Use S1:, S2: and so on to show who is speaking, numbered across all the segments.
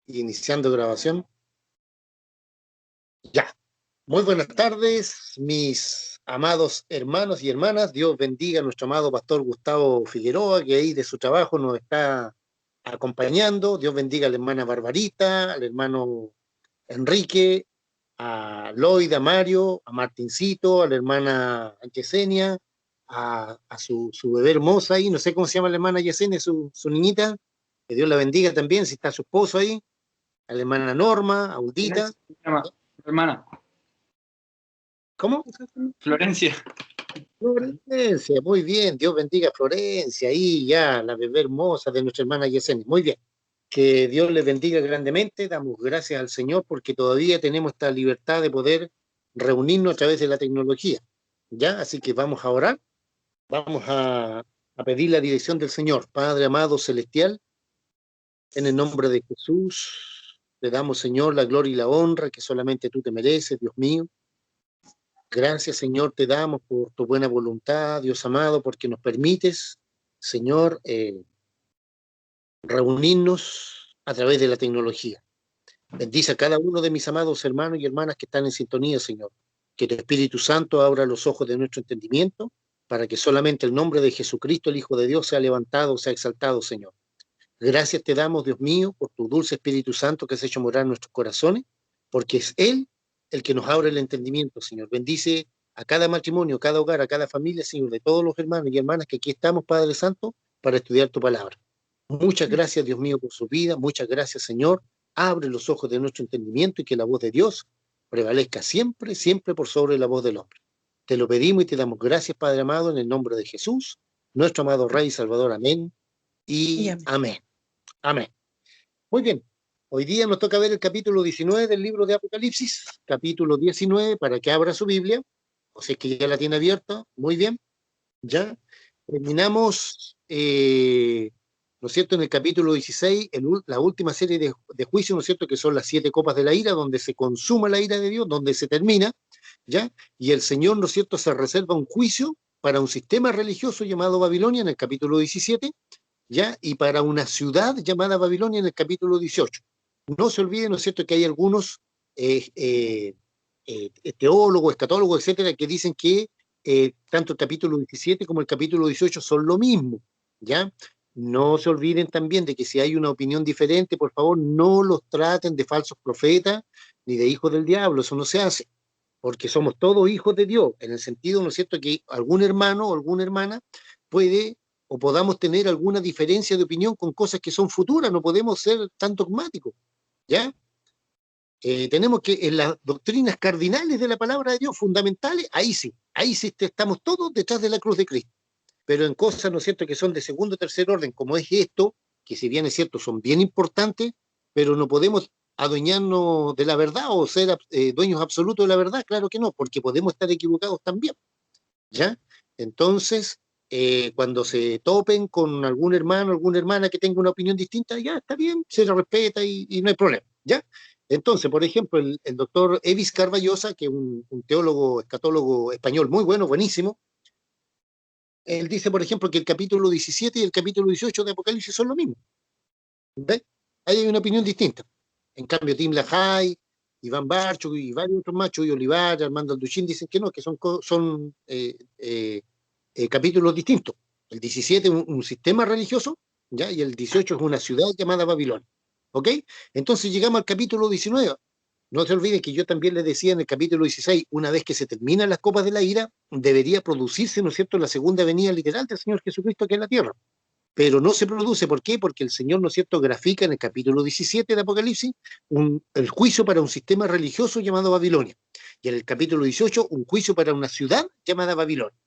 S1: Iniciando grabación. Ya. Muy buenas tardes, mis amados hermanos y hermanas. Dios bendiga a nuestro amado pastor Gustavo Figueroa, que ahí de su trabajo nos está acompañando. Dios bendiga a la hermana Barbarita, al hermano Enrique, a Lloyd, a Mario, a Martincito, a la hermana Yesenia, a su bebé hermosa ahí, no sé cómo se llama la hermana Yesenia, su niñita, que Dios la bendiga también, si está su esposo ahí, a la hermana Norma, a Audita.
S2: Hermana.
S1: ¿Cómo?
S2: Florencia.
S1: Florencia, muy bien, Dios bendiga a Florencia, ahí ya, la bebé hermosa de nuestra hermana Yesenia, muy bien. Que Dios les bendiga grandemente, damos gracias al Señor porque todavía tenemos esta libertad de poder reunirnos a través de la tecnología, ¿ya? Así que vamos a orar, vamos a pedir la dirección del Señor. Padre amado celestial, en el nombre de Jesús, te damos, Señor, la gloria y la honra que solamente tú te mereces, Dios mío. Gracias, Señor, te damos por tu buena voluntad, Dios amado, porque nos permites, Señor, reunirnos a través de la tecnología. Bendice a cada uno de mis amados hermanos y hermanas que están en sintonía, Señor. Que el Espíritu Santo abra los ojos de nuestro entendimiento para que solamente el nombre de Jesucristo, el Hijo de Dios, sea levantado, sea exaltado, Señor. Gracias te damos, Dios mío, por tu dulce Espíritu Santo que has hecho morar en nuestros corazones, porque es Él el que nos abre el entendimiento, Señor. Bendice a cada matrimonio, a cada hogar, a cada familia, Señor, de todos los hermanos y hermanas que aquí estamos, Padre Santo, para estudiar tu palabra. Muchas gracias, Dios mío, por su vida. Muchas gracias, Señor. Abre los ojos de nuestro entendimiento y que la voz de Dios prevalezca siempre, siempre por sobre la voz del hombre. Te lo pedimos y te damos gracias, Padre amado, en el nombre de Jesús, nuestro amado Rey y Salvador. Amén y amén. Amén. Muy bien. Hoy día nos toca ver el capítulo 19 del libro de Apocalipsis, capítulo 19, para que abra su Biblia, o sea que ya la tiene abierta. Muy bien. Ya terminamos, ¿no es cierto?, en el capítulo 16, la última serie de juicios, ¿no es cierto?, que son las 7 copas de la ira, donde se consuma la ira de Dios, donde se termina, ¿ya? Y el Señor, ¿no es cierto?, se reserva un juicio para un sistema religioso llamado Babilonia en el capítulo 17, ¿ya? Y para una ciudad llamada Babilonia en el capítulo 18. No se olviden, ¿no es cierto?, que hay algunos teólogos, escatólogos, etcétera, que dicen que tanto el capítulo 17 como el capítulo 18 son lo mismo, ¿ya? No se olviden también de que si hay una opinión diferente, por favor, no los traten de falsos profetas ni de hijos del diablo, eso no se hace, porque somos todos hijos de Dios, en el sentido, ¿no es cierto?, que algún hermano o alguna hermana puede o podamos tener alguna diferencia de opinión con cosas que son futuras, no podemos ser tan dogmáticos, ¿ya? Tenemos que en las doctrinas cardinales de la palabra de Dios, fundamentales, ahí sí estamos todos detrás de la cruz de Cristo. Pero en cosas, ¿no es cierto?, que son de segundo o tercer orden, como es esto, que si bien es cierto, son bien importantes, pero no podemos adueñarnos de la verdad o ser dueños absolutos de la verdad, claro que no, porque podemos estar equivocados también, ¿ya? Entonces, cuando se topen con algún hermano, alguna hermana que tenga una opinión distinta, ya está bien, se la respeta y no hay problema, ¿ya? Entonces, por ejemplo, el doctor Evis Carballosa, que es un teólogo, escatólogo español muy bueno, buenísimo, él dice, por ejemplo, que el capítulo 17 y el capítulo 18 de Apocalipsis son lo mismo. ¿Ves? Ahí hay una opinión distinta. En cambio, Tim LaHaye, Iván Barcho y varios otros más, Chuy Olivar, Armando Alducín, dicen que no, que son capítulos distintos. El 17 es un sistema religioso, ¿ya? Y el 18 es una ciudad llamada Babilonia. ¿Ok? Entonces llegamos al capítulo 19. No se olviden que yo también les decía en el capítulo 16, una vez que se terminan las copas de la ira, debería producirse, ¿no es cierto?, la segunda venida literal del Señor Jesucristo aquí en la tierra. Pero no se produce, ¿por qué? Porque el Señor, ¿no es cierto?, grafica en el capítulo 17 de Apocalipsis el juicio para un sistema religioso llamado Babilonia. Y en el capítulo 18, un juicio para una ciudad llamada Babilonia.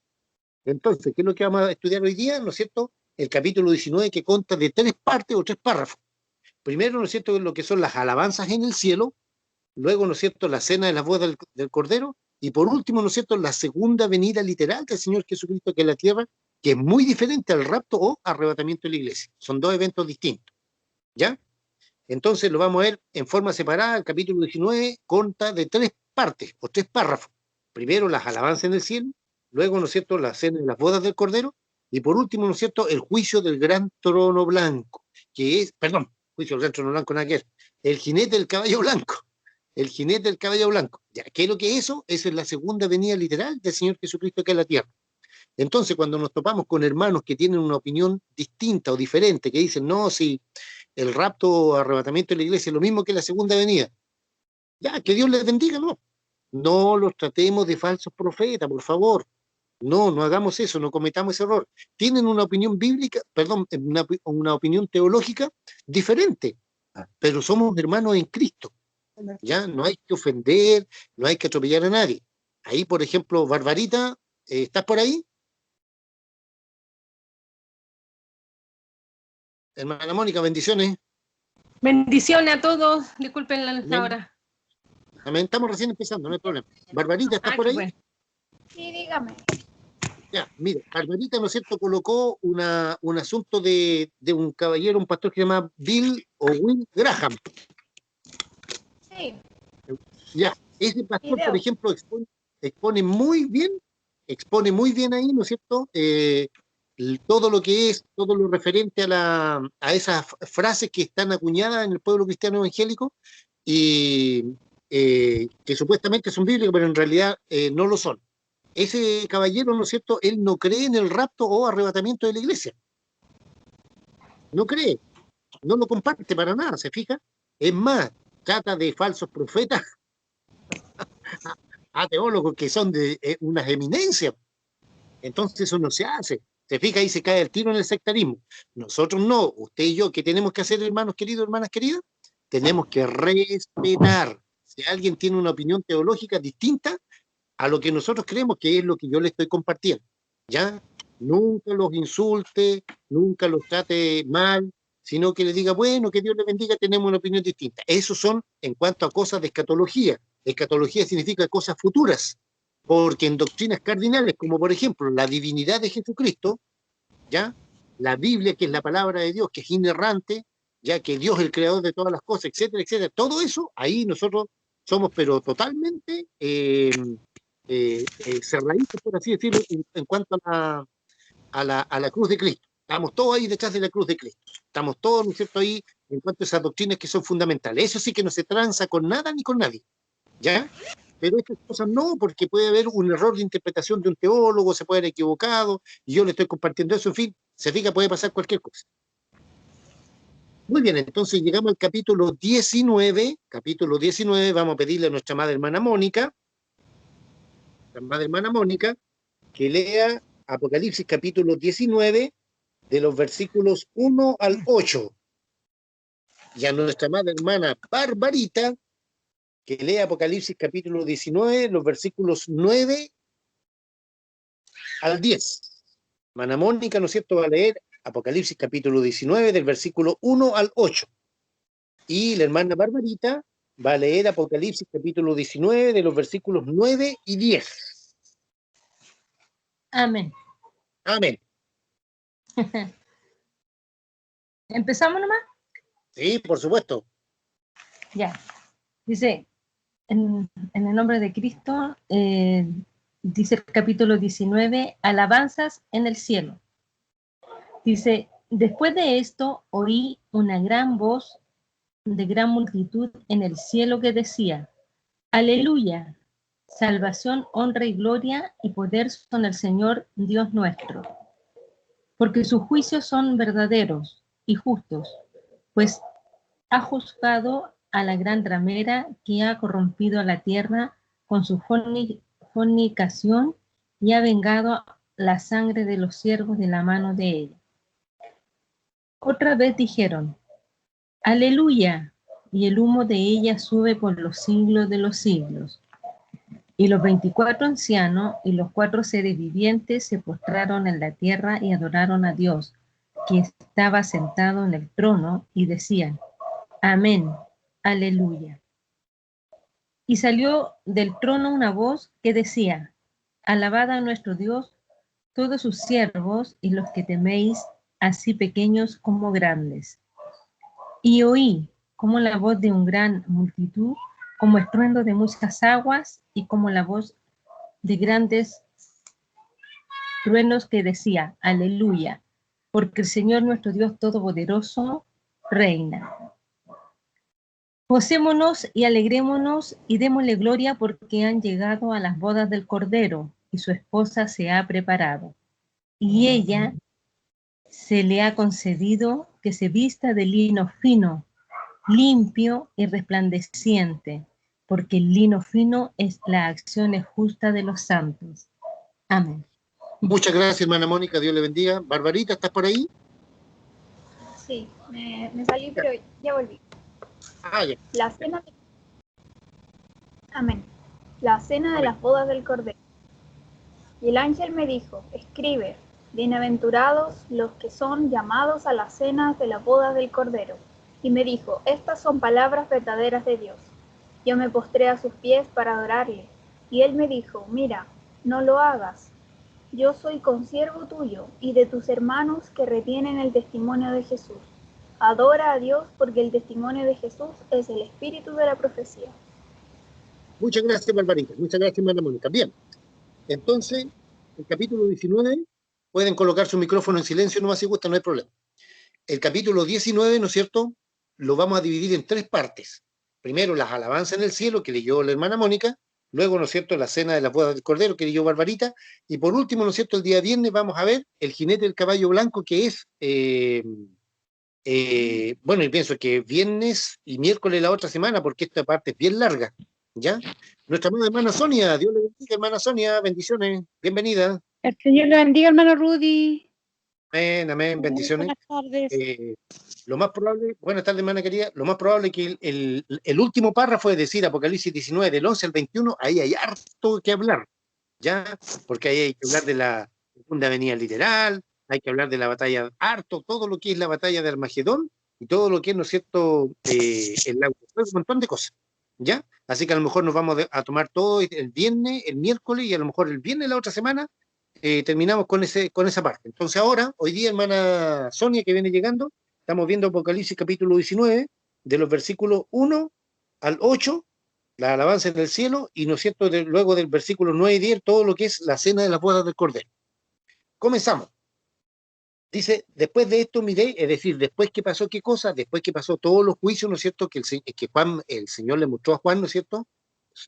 S1: Entonces, ¿qué es lo que vamos a estudiar hoy día? ¿No es cierto? El capítulo 19, que consta de 3 partes o 3 párrafos. Primero, ¿no es cierto?, lo que son las alabanzas en el cielo. Luego, ¿no es cierto?, la cena de las bodas del Cordero, y por último, ¿no es cierto?, la segunda venida literal del Señor Jesucristo aquí en la tierra, que es muy diferente al rapto o arrebatamiento de la iglesia. Son 2 eventos distintos, ¿ya? Entonces lo vamos a ver en forma separada. El capítulo 19 consta de 3 partes o 3 párrafos. Primero, las alabanzas en el cielo, luego, ¿no es cierto?, la cena de las bodas del Cordero, Y por último, ¿no es cierto?, el juicio del gran trono blanco, que es, perdón, juicio del gran trono blanco, nada que ver, el jinete del caballo blanco, el jinete del caballo blanco. Ya, ¿qué es lo que es eso? Eso es la segunda venida literal del Señor Jesucristo acá en la tierra. Entonces, cuando nos topamos con hermanos que tienen una opinión distinta o diferente, que dicen, no, si el rapto o arrebatamiento de la iglesia es lo mismo que la segunda venida, ya, que Dios les bendiga, no. No los tratemos de falsos profetas, por favor. No, no hagamos eso, no cometamos ese error. Tienen una opinión bíblica, perdón, una opinión teológica diferente, pero somos hermanos en Cristo. Ya, no hay que ofender, no hay que atropellar a nadie. Ahí, por ejemplo, Barbarita, ¿estás por ahí? Hermana Mónica, bendiciones.
S3: Bendiciones a todos. Disculpen la
S1: Amén.
S3: hora.
S1: Amén. Estamos recién empezando, no hay problema. Barbarita, ¿estás por
S3: qué
S1: ahí?
S3: bueno.
S4: Sí, dígame.
S1: Ya, mire, Barbarita, ¿no es cierto?, colocó un asunto de un caballero, un pastor que se llama Bill o Will Graham.
S4: Sí,
S1: Ya, ese pastor,
S4: Video.
S1: por ejemplo, expone muy bien ahí, ¿no es cierto?, todo lo que es, todo lo referente a esas frases que están acuñadas en el pueblo cristiano evangélico y que supuestamente son bíblicas, pero en realidad no lo son. Ese caballero, ¿no es cierto?, él no cree en el rapto o arrebatamiento de la iglesia. No cree, no lo comparte para nada, ¿se fija? Es más, trata de falsos profetas a teólogos que son de unas eminencias. Entonces eso no se hace. Se fija, ahí se cae el tiro en el sectarismo. Nosotros no, usted y yo, ¿qué tenemos que hacer, hermanos queridos, hermanas queridas? Tenemos que respetar. Si alguien tiene una opinión teológica distinta a lo que nosotros creemos, que es lo que yo le estoy compartiendo, ¿ya? Nunca los insulte, nunca los trate mal, sino que le diga, bueno, que Dios le bendiga, tenemos una opinión distinta. Esos son en cuanto a cosas de escatología. Escatología significa cosas futuras, porque en doctrinas cardinales, como por ejemplo la divinidad de Jesucristo, ¿ya? La Biblia, que es la palabra de Dios, que es inerrante, ya que Dios es el creador de todas las cosas, etcétera, etcétera. Todo eso, ahí nosotros somos, pero totalmente cerraditos, por así decirlo, en cuanto a la cruz de Cristo. Estamos todos ahí detrás de la cruz de Cristo. Estamos todos, ¿no es cierto?, ahí en cuanto a esas doctrinas que son fundamentales. Eso sí que no se tranza con nada ni con nadie, ¿ya? Pero estas cosas no, porque puede haber un error de interpretación de un teólogo, se puede haber equivocado, y yo le estoy compartiendo eso, en fin, se fija, puede pasar cualquier cosa. Muy bien, entonces llegamos al capítulo 19, vamos a pedirle a nuestra madre hermana Mónica, que lea Apocalipsis capítulo 19, de los versículos 1 al 8, y a nuestra madre hermana Barbarita, que lea Apocalipsis capítulo 19, los versículos 9 al 10. Hermana Mónica, ¿no es cierto?, va a leer Apocalipsis capítulo 19, del versículo 1 al 8. Y la hermana Barbarita va a leer Apocalipsis capítulo 19, de los versículos 9 y 10.
S3: Amén.
S1: Amén.
S3: ¿Empezamos nomás?
S1: Sí, por supuesto.
S3: Ya. Dice, en el nombre de Cristo, dice el capítulo 19, alabanzas en el cielo. Dice, después de esto oí una gran voz de gran multitud en el cielo que decía, aleluya, salvación, honra y gloria y poder son el Señor Dios nuestro, porque sus juicios son verdaderos y justos, pues ha juzgado a la gran ramera que ha corrompido a la tierra con su fornicación y ha vengado la sangre de los siervos de la mano de ella. Otra vez dijeron, aleluya, y el humo de ella sube por los siglos de los siglos. Y los 24 ancianos y los 4 seres vivientes se postraron en la tierra y adoraron a Dios, que estaba sentado en el trono, y decían, amén, aleluya. Y salió del trono una voz que decía, alabad a nuestro Dios, todos sus siervos y los que teméis, así pequeños como grandes. Y oí como la voz de una gran multitud, como estruendo de muchas aguas y como la voz de grandes truenos que decía, aleluya, porque el Señor nuestro Dios Todopoderoso reina. Gocémonos y alegrémonos y démosle gloria porque han llegado a las bodas del Cordero y su esposa se ha preparado. Y ella se le ha concedido que se vista de lino fino, limpio y resplandeciente, porque el lino fino es la acción justa de los santos. Amén.
S1: Muchas gracias, hermana Mónica, Dios le bendiga. Barbarita, ¿estás por ahí?
S4: Sí, me salí, pero ya volví.
S1: Ah, ya.
S4: La cena de... Amén. La cena de las bodas del Cordero. Y el ángel me dijo, escribe, bienaventurados los que son llamados a las cenas de las bodas del Cordero. Y me dijo, estas son palabras verdaderas de Dios. Yo me postré a sus pies para adorarle. Y él me dijo, mira, no lo hagas. Yo soy consiervo tuyo y de tus hermanos que retienen el testimonio de Jesús. Adora a Dios porque el testimonio de Jesús es el espíritu de la profecía.
S1: Muchas gracias, Barbarita. Muchas gracias, hermana Mónica. Bien. Entonces, el capítulo 19, pueden colocar su micrófono en silencio, nomás si gusta, no hay problema. El capítulo 19, ¿no es cierto?, lo vamos a dividir en 3 partes. Primero, las alabanzas en el cielo, que leyó la hermana Mónica. Luego, ¿no es cierto?, la cena de las bodas del Cordero, que leyó Barbarita. Y por último, ¿no es cierto?, el día viernes vamos a ver el jinete del caballo blanco, que es, bueno, y pienso que viernes y miércoles la otra semana, porque esta parte es bien larga, ¿ya? Nuestra amada hermana Sonia, Dios le bendiga, hermana Sonia, bendiciones, bienvenida.
S5: El Señor le bendiga, hermano Rudy.
S1: Amén, amén, bendiciones.
S5: Buenas tardes.
S1: Lo más probable, buenas tardes, hermana querida, lo más probable es que el último párrafo, es decir, Apocalipsis 19, del 11 al 21, ahí hay harto que hablar, ¿ya? Porque ahí hay que hablar de la segunda venida literal, hay que hablar de la batalla, harto, todo lo que es la batalla de Armagedón, y todo lo que es, ¿no es cierto?, el lago, un montón de cosas, ¿ya? Así que a lo mejor nos vamos a tomar todo el viernes, el miércoles, y a lo mejor el viernes la otra semana, terminamos con esa parte. Entonces ahora, hoy día, hermana Sonia, que viene llegando, estamos viendo Apocalipsis capítulo 19, de los versículos 1 al 8, la alabanza en el cielo, y, ¿no es cierto?, luego del versículo 9 y 10, todo lo que es la cena de las bodas del Cordero. Comenzamos. Dice, después de esto miré, es decir, después que pasó qué cosa, después que pasó todos los juicios, ¿no es cierto?, que el Señor le mostró a Juan, ¿no es cierto?,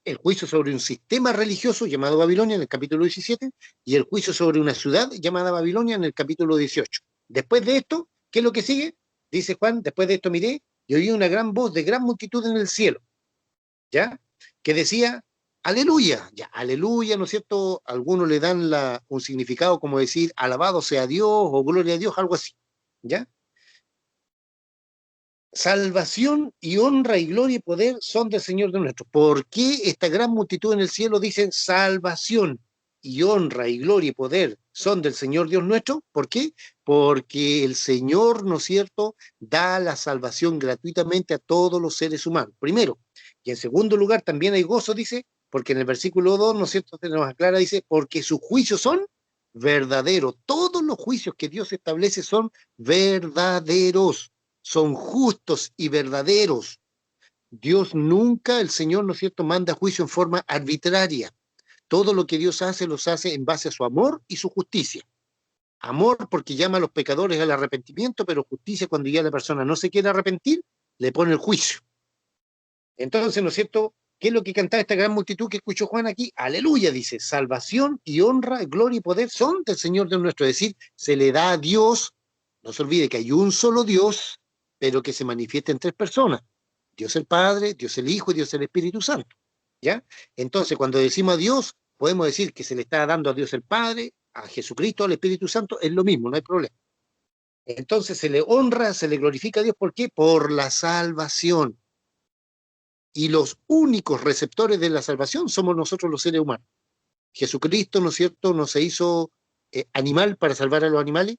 S1: el juicio sobre un sistema religioso llamado Babilonia en el capítulo 17 y el juicio sobre una ciudad llamada Babilonia en el capítulo 18. Después de esto, ¿qué es lo que sigue? Dice Juan, después de esto miré y oí una gran voz de gran multitud en el cielo, ¿ya? Que decía, aleluya, ya, aleluya, ¿no es cierto? Algunos le dan un significado como decir, alabado sea Dios o gloria a Dios, algo así, ¿ya? Salvación y honra y gloria y poder son del Señor de nuestro. ¿Por qué esta gran multitud en el cielo dicen salvación y honra y gloria y poder son del Señor Dios nuestro? ¿Por qué? Porque el Señor, ¿no es cierto?, da la salvación gratuitamente a todos los seres humanos, primero. Y en segundo lugar, también hay gozo, dice, porque en el versículo 2, ¿no es cierto?, se nos aclara, dice, porque sus juicios son verdaderos. Todos los juicios que Dios establece son verdaderos, son justos y verdaderos. Dios nunca, el Señor, ¿no es cierto?, manda juicio en forma arbitraria. Todo lo que Dios hace, los hace en base a su amor y su justicia. Amor porque llama a los pecadores al arrepentimiento, pero justicia cuando ya la persona no se quiere arrepentir, le pone el juicio. Entonces, ¿no es cierto?, ¿qué es lo que cantaba esta gran multitud que escuchó Juan aquí? Aleluya, dice, salvación y honra, gloria y poder son del Señor Dios nuestro. Es decir, se le da a Dios, no se olvide que hay un solo Dios, pero que se manifiesta en 3 personas. Dios el Padre, Dios el Hijo y Dios el Espíritu Santo, ¿ya? Entonces, cuando decimos a Dios, podemos decir que se le está dando a Dios el Padre, a Jesucristo, al Espíritu Santo, es lo mismo, no hay problema. Entonces se le honra, se le glorifica a Dios, ¿por qué? Por la salvación. Y los únicos receptores de la salvación somos nosotros los seres humanos. Jesucristo, ¿no es cierto?, no se hizo animal para salvar a los animales,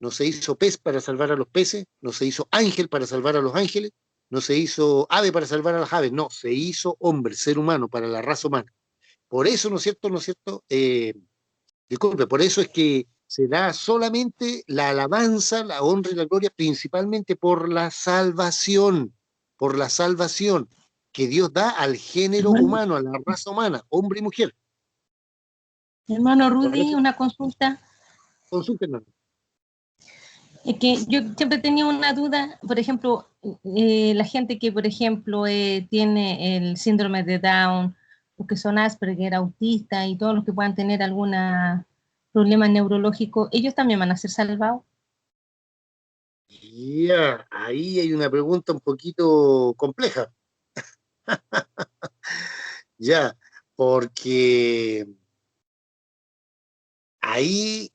S1: no se hizo pez para salvar a los peces, no se hizo ángel para salvar a los ángeles, no se hizo ave para salvar a las aves, no, se hizo hombre, ser humano, para la raza humana. Por eso, ¿no es cierto?, disculpe, por eso es que se da solamente la alabanza, la honra y la gloria, principalmente por la salvación que Dios da al género humano, a la raza humana, hombre y mujer.
S3: Hermano Rudy, una consulta.
S1: Consulta, hermano.
S3: Es que yo siempre tenía una duda, por ejemplo, la gente que, por ejemplo, tiene el síndrome de Down, o que son Asperger, autistas y todos los que puedan tener algún problema neurológico, ¿ellos también van a ser salvados?
S1: Ya, ahí hay una pregunta un poquito compleja. Ya, porque ahí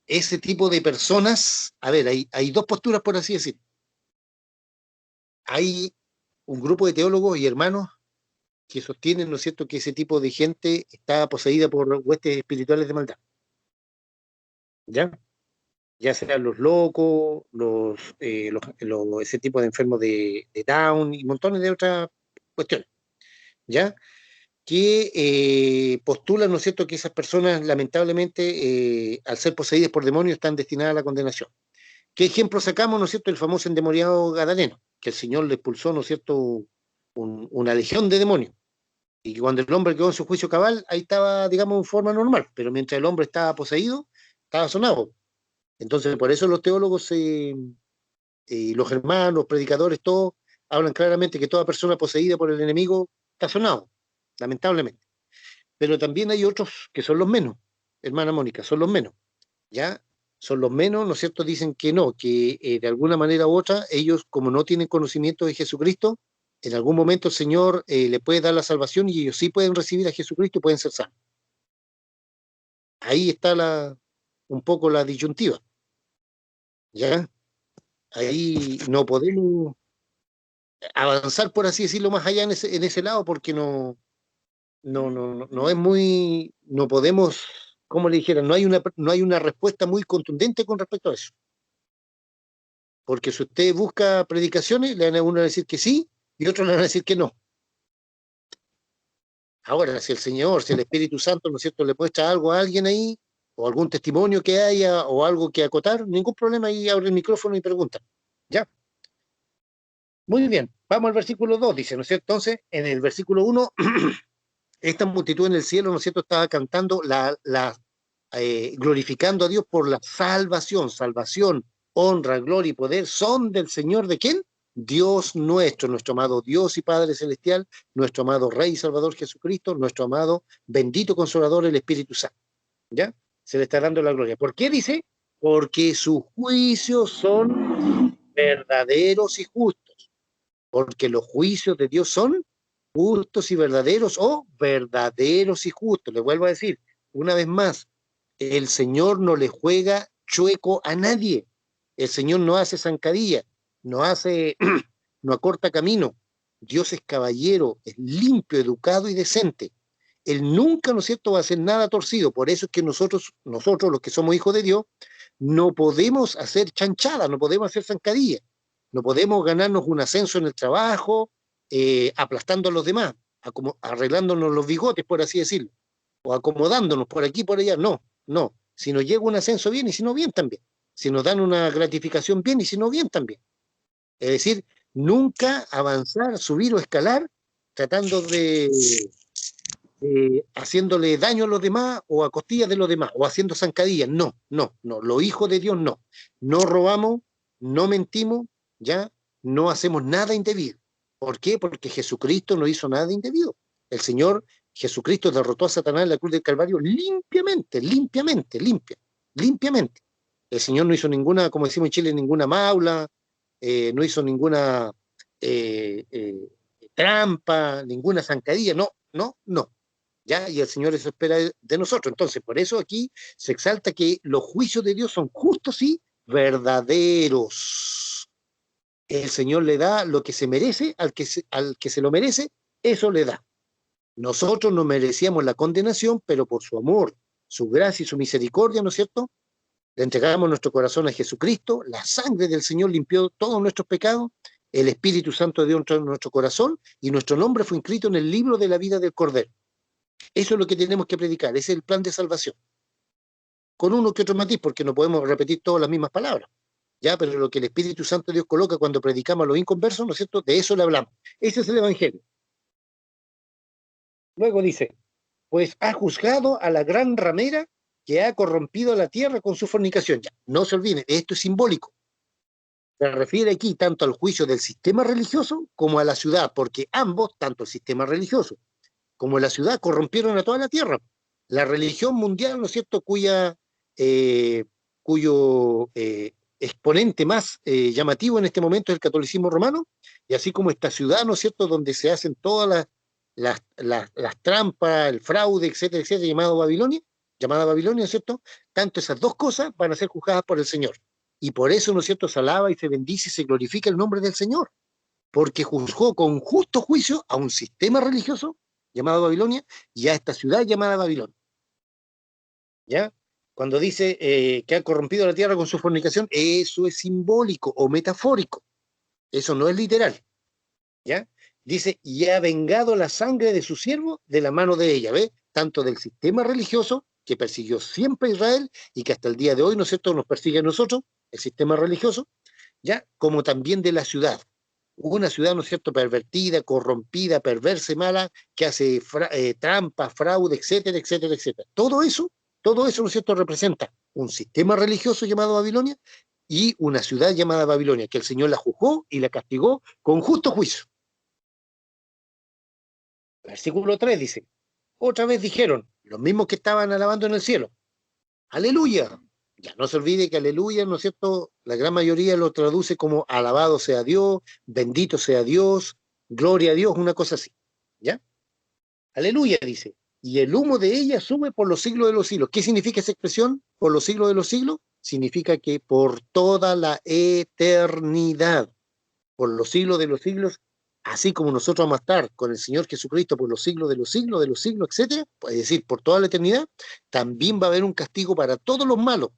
S1: ese tipo de personas, a ver, hay dos posturas, por así decir. Hay un grupo de teólogos y hermanos que sostienen, ¿no es cierto?, que ese tipo de gente está poseída por huestes espirituales de maldad. ¿Ya? Ya sean los locos, ese tipo de enfermos de Down y montones de otras cuestiones. ¿Ya? Que postulan, ¿no es cierto?, que esas personas, lamentablemente, al ser poseídas por demonios, están destinadas a la condenación. ¿Qué ejemplo sacamos, ¿no es cierto?, el famoso endemoniado Gadareno, que el Señor le expulsó, ¿no es cierto?, una legión de demonios. Y cuando el hombre quedó en su juicio cabal, ahí estaba, digamos, en forma normal, pero mientras el hombre estaba poseído, estaba sonado. Entonces, por eso los teólogos, los hermanos, los predicadores, todos hablan claramente que toda persona poseída por el enemigo está sonado, lamentablemente. Pero también hay otros que son los menos, hermana Mónica, son los menos, ¿ya? Son los menos, ¿no es cierto? Dicen que no, que de alguna manera u otra, ellos como no tienen conocimiento de Jesucristo, en algún momento el Señor le puede dar la salvación y ellos sí pueden recibir a Jesucristo y pueden ser salvos. Ahí está un poco la disyuntiva, ¿ya? Ahí no podemos avanzar, por así decirlo, más allá en ese lado, porque no es muy, no podemos, como le dijera, no hay una respuesta muy contundente con respecto a eso. Porque si usted busca predicaciones, le van a uno a decir que sí y otros le van a decir que no. Ahora, si el Señor, si el Espíritu Santo, ¿no es cierto?, le muestra algo a alguien ahí, o algún testimonio que haya, o algo que acotar, ningún problema, ahí abre el micrófono y pregunta. ¿Ya? Muy bien, vamos al versículo 2, dice, ¿no es cierto? Entonces, en el versículo 1, esta multitud en el cielo, ¿no es cierto?, estaba cantando, glorificando a Dios por la salvación, honra, gloria y poder son del Señor. ¿De quién? Dios nuestro amado Dios y Padre Celestial, nuestro amado Rey y Salvador Jesucristo, nuestro amado bendito Consolador, el Espíritu Santo. ¿Ya? Se le está dando la gloria. ¿Por qué dice? Porque sus juicios son verdaderos y justos. Porque los juicios de Dios son justos y verdaderos, o verdaderos y justos. Le vuelvo a decir, una vez más, el Señor no le juega chueco a nadie. El Señor no hace zancadilla, no acorta camino. Dios es caballero, es limpio, educado y decente. Él nunca, ¿no es cierto?, va a hacer nada torcido. Por eso es que nosotros, los que somos hijos de Dios, no podemos hacer chanchada, no podemos hacer zancadilla. No podemos ganarnos un ascenso en el trabajo, aplastando a los demás, arreglándonos los bigotes, por así decirlo, o acomodándonos por aquí y por allá. No. Si nos llega un ascenso, bien, y si no, bien también. Si nos dan una gratificación, bien, y si no, bien también. Es decir, nunca avanzar, subir o escalar tratando de haciéndole daño a los demás o a costillas de los demás, o haciendo zancadillas. No. Los hijos de Dios no. No robamos, no mentimos, ya no hacemos nada indebido. ¿Por qué? Porque Jesucristo no hizo nada indebido. El Señor Jesucristo derrotó a Satanás en la cruz del Calvario limpiamente. El Señor no hizo ninguna, como decimos en Chile, ninguna maula, no hizo ninguna trampa, ninguna zancadilla. No. ¿Ya? Y el Señor eso espera de nosotros. Entonces, por eso aquí se exalta que los juicios de Dios son justos y verdaderos. El Señor le da lo que se merece al que se lo merece, eso le da. Nosotros no merecíamos la condenación, pero por su amor, su gracia y su misericordia, ¿no es cierto?, le entregamos nuestro corazón a Jesucristo, la sangre del Señor limpió todos nuestros pecados, el Espíritu Santo dio en nuestro corazón y nuestro nombre fue inscrito en el libro de la vida del Cordero. Eso es lo que tenemos que predicar, ese es el plan de salvación. Con uno que otro matiz, porque no podemos repetir todas las mismas palabras. Ya, pero lo que el Espíritu Santo de Dios coloca cuando predicamos a los inconversos, ¿no es cierto?, de eso le hablamos. Ese es el Evangelio. Luego dice, pues ha juzgado a la gran ramera que ha corrompido la tierra con su fornicación. Ya, no se olviden, esto es simbólico. Se refiere aquí tanto al juicio del sistema religioso como a la ciudad, porque ambos, tanto el sistema religioso como la ciudad, corrompieron a toda la tierra. La religión mundial, ¿no es cierto?, cuyo exponente más llamativo en este momento es el catolicismo romano, y así como esta ciudad, ¿no es cierto?, donde se hacen todas las trampas, el fraude, etcétera, etcétera, llamada Babilonia, ¿no es cierto? Tanto esas dos cosas van a ser juzgadas por el Señor. Y por eso, ¿no es cierto?, se alaba y se bendice y se glorifica el nombre del Señor, porque juzgó con justo juicio a un sistema religioso llamado Babilonia y a esta ciudad llamada Babilonia. ¿Ya? Cuando dice que ha corrompido la tierra con su fornicación, eso es simbólico o metafórico. Eso no es literal. ¿Ya? Dice, y ha vengado la sangre de su siervo de la mano de ella, ¿ve? Tanto del sistema religioso, que persiguió siempre a Israel y que hasta el día de hoy, ¿no es cierto?, nos persigue a nosotros, el sistema religioso, ¿ya? Como también de la ciudad. Una ciudad, ¿no es cierto?, pervertida, corrompida, perversa y mala, que hace trampas, fraude, etcétera, etcétera, etcétera. Todo eso, ¿no es cierto?, representa un sistema religioso llamado Babilonia y una ciudad llamada Babilonia, que el Señor la juzgó y la castigó con justo juicio. Versículo 3 dice, otra vez dijeron, los mismos que estaban alabando en el cielo, aleluya. Ya no se olvide que aleluya, ¿no es cierto?, la gran mayoría lo traduce como alabado sea Dios, bendito sea Dios, gloria a Dios, una cosa así, ¿ya? Aleluya, dice, y el humo de ella sube por los siglos de los siglos. ¿Qué significa esa expresión, por los siglos de los siglos? Significa que por toda la eternidad, por los siglos de los siglos, así como nosotros vamos a estar con el Señor Jesucristo por los siglos, etcétera, es decir, por toda la eternidad, también va a haber un castigo para todos los malos,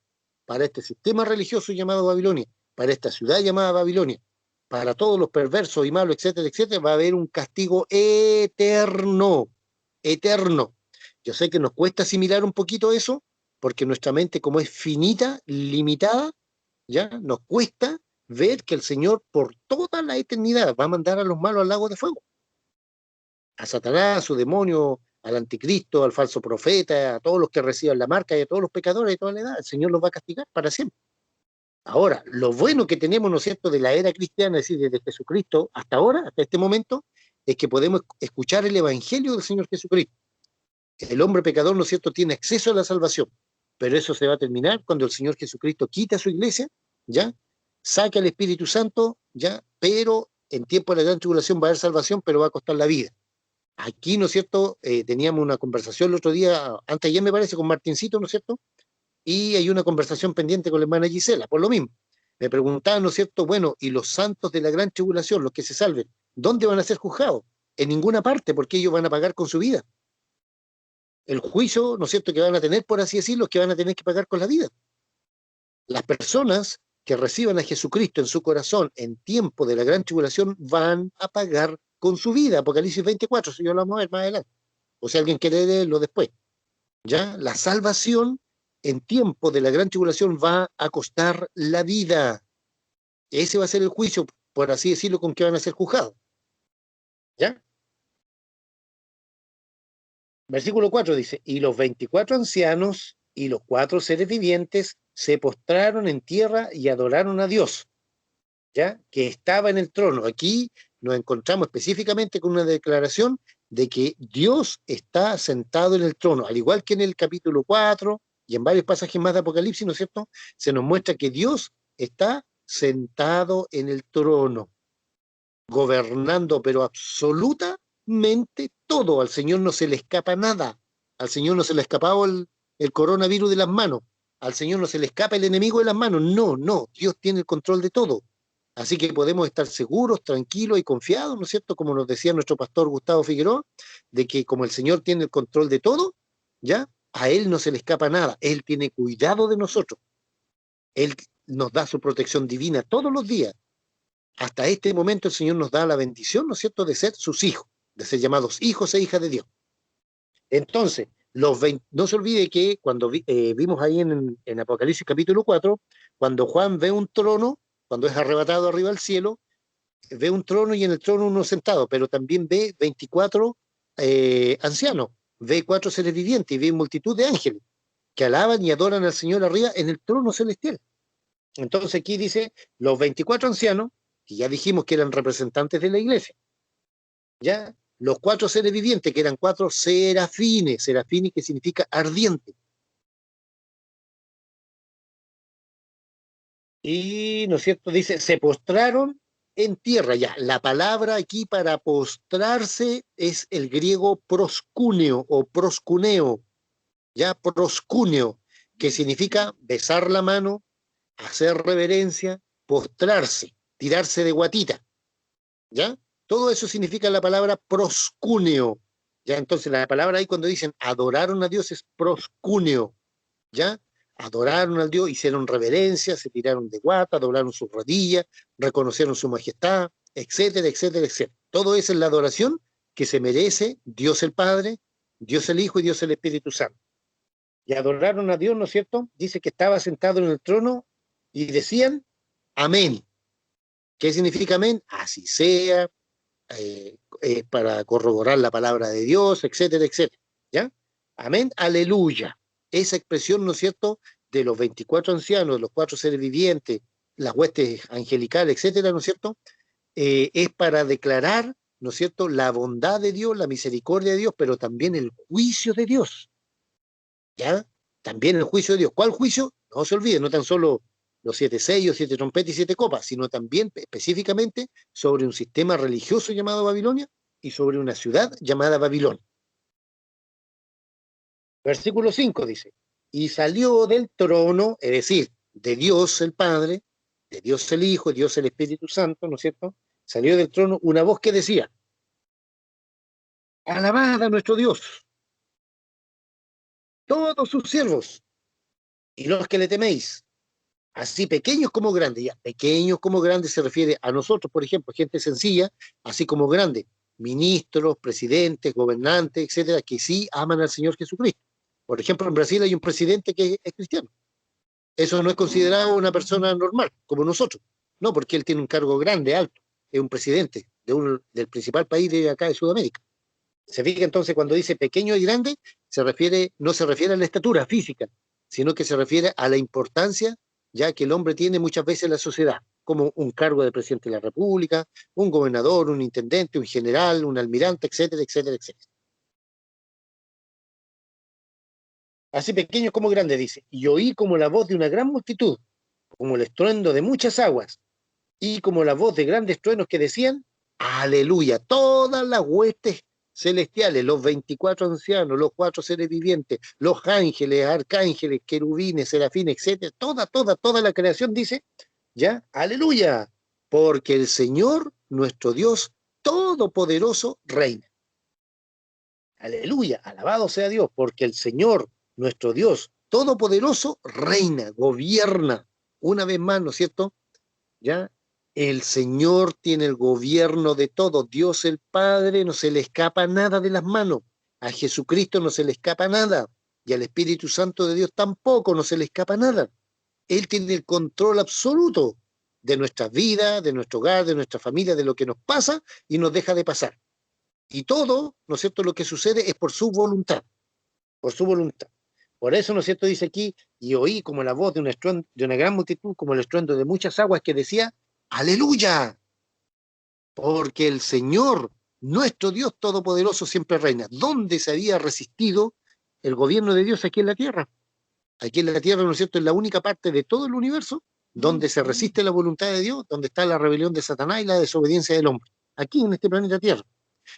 S1: para este sistema religioso llamado Babilonia, para esta ciudad llamada Babilonia, para todos los perversos y malos, etcétera, etcétera, va a haber un castigo eterno, eterno. Yo sé que nos cuesta asimilar un poquito eso, porque nuestra mente, como es finita, limitada, ya nos cuesta ver que el Señor por toda la eternidad va a mandar a los malos al lago de fuego. A Satanás, a su demonio, al anticristo, al falso profeta, a todos los que reciban la marca y a todos los pecadores de toda la edad, el Señor los va a castigar para siempre. Ahora, lo bueno que tenemos, ¿no es cierto?, de la era cristiana, es decir, desde Jesucristo hasta ahora, hasta este momento, es que podemos escuchar el evangelio del Señor Jesucristo. El hombre pecador, ¿no es cierto?, tiene acceso a la salvación, pero eso se va a terminar cuando el Señor Jesucristo quita su iglesia, ¿ya?, saque al Espíritu Santo, ¿ya?, pero en tiempo de la gran tribulación va a haber salvación, pero va a costar la vida. Aquí, ¿no es cierto?, teníamos una conversación el otro día, antes de ayer me parece, con Martincito, ¿no es cierto?, y hay una conversación pendiente con la hermana Gisela, por lo mismo. Me preguntaban, ¿no es cierto?, bueno, ¿y los santos de la gran tribulación, los que se salven, dónde van a ser juzgados? En ninguna parte, porque ellos van a pagar con su vida. El juicio, ¿no es cierto?, que van a tener, por así decirlo, que van a tener que pagar con la vida. Las personas que reciban a Jesucristo en su corazón en tiempo de la gran tribulación van a pagar con su vida. Apocalipsis 24, si yo lo vamos a ver más adelante. O si alguien quiere leerlo después. ¿Ya? La salvación en tiempo de la gran tribulación va a costar la vida. Ese va a ser el juicio, por así decirlo, con que van a ser juzgados. ¿Ya? Versículo 4 dice, y los 24 ancianos y los 4 seres vivientes se postraron en tierra y adoraron a Dios, ¿ya?, que estaba en el trono. Aquí nos encontramos específicamente con una declaración de que Dios está sentado en el trono, al igual que en el capítulo 4 y en varios pasajes más de Apocalipsis, ¿no es cierto?, se nos muestra que Dios está sentado en el trono, gobernando, pero absolutamente todo. Al Señor no se le escapa nada. Al Señor no se le ha escapado el coronavirus de las manos. Al Señor no se le escapa el enemigo de las manos. No, no. Dios tiene el control de todo. Así que podemos estar seguros, tranquilos y confiados, ¿no es cierto?, como nos decía nuestro pastor Gustavo Figueroa, de que como el Señor tiene el control de todo, ¿ya?, a Él no se le escapa nada. Él tiene cuidado de nosotros. Él nos da su protección divina todos los días. Hasta este momento el Señor nos da la bendición, ¿no es cierto?, de ser sus hijos, de ser llamados hijos e hijas de Dios. Entonces, no se olvide que cuando vimos ahí en Apocalipsis capítulo 4, cuando Juan ve un trono, cuando es arrebatado arriba al cielo, ve un trono y en el trono uno sentado, pero también ve 24 ancianos, ve 4 seres vivientes y ve multitud de ángeles que alaban y adoran al Señor arriba en el trono celestial. Entonces aquí dice, los 24 ancianos, que ya dijimos que eran representantes de la iglesia, ya, los 4 seres vivientes, que eran 4 serafines, serafines que significa ardiente. Y, ¿no es cierto?, dice, se postraron en tierra. Ya, la palabra aquí para postrarse es el griego proscúneo o proscuneo, ya, proscúneo, que significa besar la mano, hacer reverencia, postrarse, tirarse de guatita, ¿ya? Todo eso significa la palabra proscúneo, ¿ya? Entonces la palabra ahí cuando dicen adoraron a Dios es proscúneo, ¿ya? Adoraron al Dios, hicieron reverencia, se tiraron de guata, doblaron sus rodillas, reconocieron su majestad, etcétera, etcétera, etcétera. Todo eso es la adoración que se merece Dios el Padre, Dios el Hijo y Dios el Espíritu Santo. Y adoraron a Dios, ¿no es cierto? Dice que estaba sentado en el trono y decían, amén. ¿Qué significa amén? Así sea, para corroborar la palabra de Dios, etcétera, etcétera. ¿Ya? Amén, aleluya. Esa expresión, ¿no es cierto?, de los 24 ancianos, de los 4 seres vivientes, las huestes angelicales, etcétera, ¿no es cierto?, es para declarar, ¿no es cierto?, la bondad de Dios, la misericordia de Dios, pero también el juicio de Dios. ¿Ya? También el juicio de Dios. ¿Cuál juicio? No se olvide, no tan solo los 7 sellos, 7 trompetas y 7 copas, sino también específicamente sobre un sistema religioso llamado Babilonia y sobre una ciudad llamada Babilonia. Versículo 5 dice, y salió del trono, es decir, de Dios el Padre, de Dios el Hijo, de Dios el Espíritu Santo, ¿no es cierto? Salió del trono una voz que decía, alabad a nuestro Dios, todos sus siervos, y los que le teméis, así pequeños como grandes, ya, pequeños como grandes se refiere a nosotros, por ejemplo, gente sencilla, así como grandes, ministros, presidentes, gobernantes, etcétera, que sí aman al Señor Jesucristo. Por ejemplo, en Brasil hay un presidente que es cristiano. Eso no es considerado una persona normal, como nosotros. No, porque él tiene un cargo grande, alto, es un presidente del principal país de acá de Sudamérica. Se fija entonces cuando dice pequeño y grande, no se refiere a la estatura física, sino que se refiere a la importancia ya que el hombre tiene muchas veces en la sociedad, como un cargo de presidente de la República, un gobernador, un intendente, un general, un almirante, etcétera, etcétera, etcétera. Así pequeño como grande, dice, y oí como la voz de una gran multitud, como el estruendo de muchas aguas, y como la voz de grandes truenos que decían, aleluya, todas las huestes celestiales, los 24 ancianos, los 4 seres vivientes, los ángeles, arcángeles, querubines, serafines, etcétera, toda la creación dice, ya, aleluya, porque el Señor, nuestro Dios todopoderoso, reina. Aleluya, alabado sea Dios, porque el Señor, nuestro Dios todopoderoso, reina, gobierna. Una vez más, ¿no es cierto? ¿Ya? El Señor tiene el gobierno de todo. Dios el Padre no se le escapa nada de las manos. A Jesucristo no se le escapa nada. Y al Espíritu Santo de Dios tampoco no se le escapa nada. Él tiene el control absoluto de nuestras vidas, de nuestro hogar, de nuestra familia, de lo que nos pasa y nos deja de pasar. Y todo, ¿no es cierto?, lo que sucede es por su voluntad. Por su voluntad. Por eso, ¿no es cierto?, dice aquí, y oí como la voz de una gran multitud, como el estruendo de muchas aguas que decía, ¡aleluya! Porque el Señor, nuestro Dios todopoderoso, siempre reina. ¿Dónde se había resistido el gobierno de Dios aquí en la tierra? Aquí en la tierra, ¿no es cierto?, es la única parte de todo el universo donde se resiste la voluntad de Dios, donde está la rebelión de Satanás y la desobediencia del hombre. Aquí en este planeta Tierra.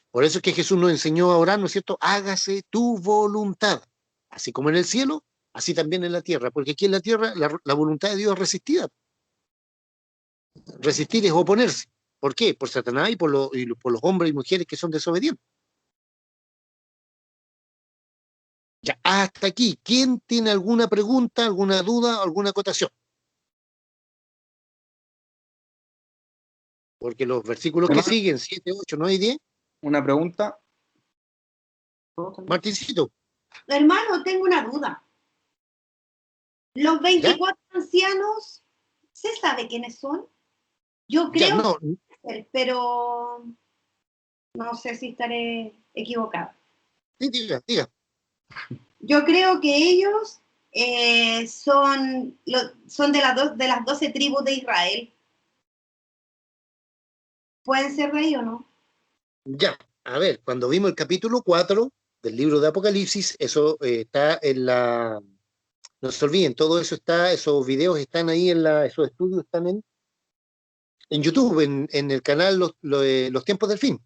S1: Por eso es que Jesús nos enseñó a orar, ¿no es cierto? Hágase tu voluntad. Así como en el cielo, así también en la tierra. Porque aquí en la tierra la voluntad de Dios es resistida. Resistir es oponerse. ¿Por qué? Por Satanás y por los hombres y mujeres que son desobedientes. Ya, hasta aquí. ¿Quién tiene alguna pregunta, alguna duda, alguna acotación? Porque los versículos que siguen, 7, 8, 9 y 10.
S2: Una pregunta.
S1: Martincito.
S6: Hermano, tengo una duda. Los 24 ancianos, ¿se sabe quiénes son? Yo creo
S1: no,
S6: que pero no sé si estaré equivocada.
S1: Sí, diga, diga.
S6: Yo creo que ellos son de las 12 tribus de Israel. ¿Pueden ser de ahí o no?
S1: Ya, a ver, cuando vimos el capítulo 4 del libro de Apocalipsis, eso está en la... No se olviden, todo eso está, esos videos están ahí esos estudios están en YouTube, en el canal Los Tiempos del Fin,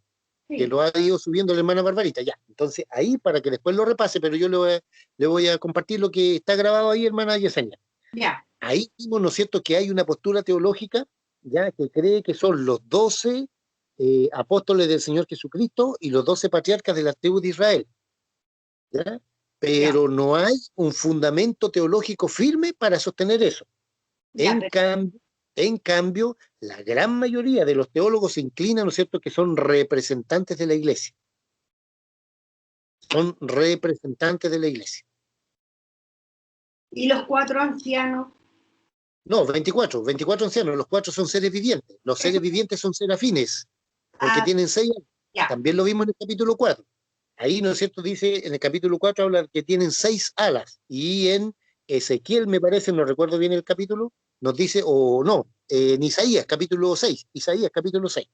S1: que
S6: Sí.
S1: lo ha ido subiendo la hermana Barbarita, ya. Entonces, ahí para que después lo repase, pero yo le voy a compartir lo que está grabado ahí, hermana Yesenia.
S6: Ya.
S1: Ahí vimos, ¿no es cierto?, que hay una postura teológica, ya, que cree que son los 12 apóstoles del Señor Jesucristo y los 12 patriarcas de la tribu de Israel, ¿ya? Pero no hay un fundamento teológico firme para sostener eso.
S6: Ya,
S1: En cambio, la gran mayoría de los teólogos se inclinan, ¿no es cierto?, que son representantes de la iglesia. Son representantes de la iglesia.
S6: ¿Y los 4 ancianos?
S1: No, 24 ancianos, los 4 son seres vivientes. Los seres vivientes son serafines, porque tienen 6 años.
S6: Ya.
S1: También lo vimos en el capítulo 4. Ahí, ¿no es cierto?, dice, en el capítulo 4 habla que tienen 6 alas. Y en Ezequiel, me parece, no recuerdo bien el capítulo, nos dice, o no, en Isaías, capítulo 6. Isaías, capítulo 6.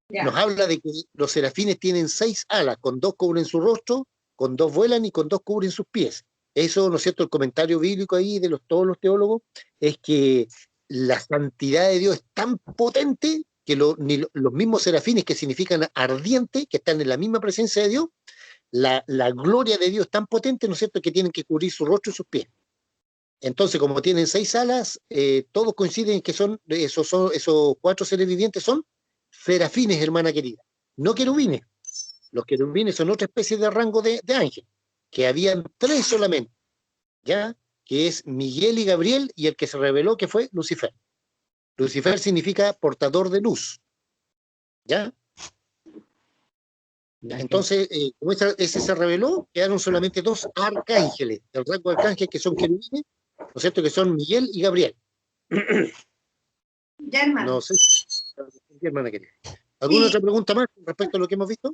S6: Ya.
S1: Nos habla de que los serafines tienen 6 alas, con 2 cubren su rostro, con 2 vuelan y con 2 cubren sus pies. Eso, ¿no es cierto?, el comentario bíblico ahí de todos los teólogos es que la santidad de Dios es tan potente que los mismos serafines, que significan ardiente, que están en la misma presencia de Dios, la gloria de Dios es tan potente, ¿no es cierto?, que tienen que cubrir su rostro y sus pies. Entonces, como tienen 6 alas, todos coinciden que esos 4 seres vivientes son serafines, hermana querida, no querubines. Los querubines son otra especie de rango de ángel, que habían 3 solamente, ¿ya? Que es Miguel y Gabriel, y el que se reveló que fue Lucifer. Lucifer significa portador de luz, ¿ya? Entonces, como ese se reveló, quedaron solamente 2 arcángeles, el rango de arcángel, que son querubines, ¿no es cierto?, que son Miguel y Gabriel.
S6: Ya, hermano.
S1: No sé, hermana querida. ¿Alguna otra pregunta más respecto a lo que hemos visto?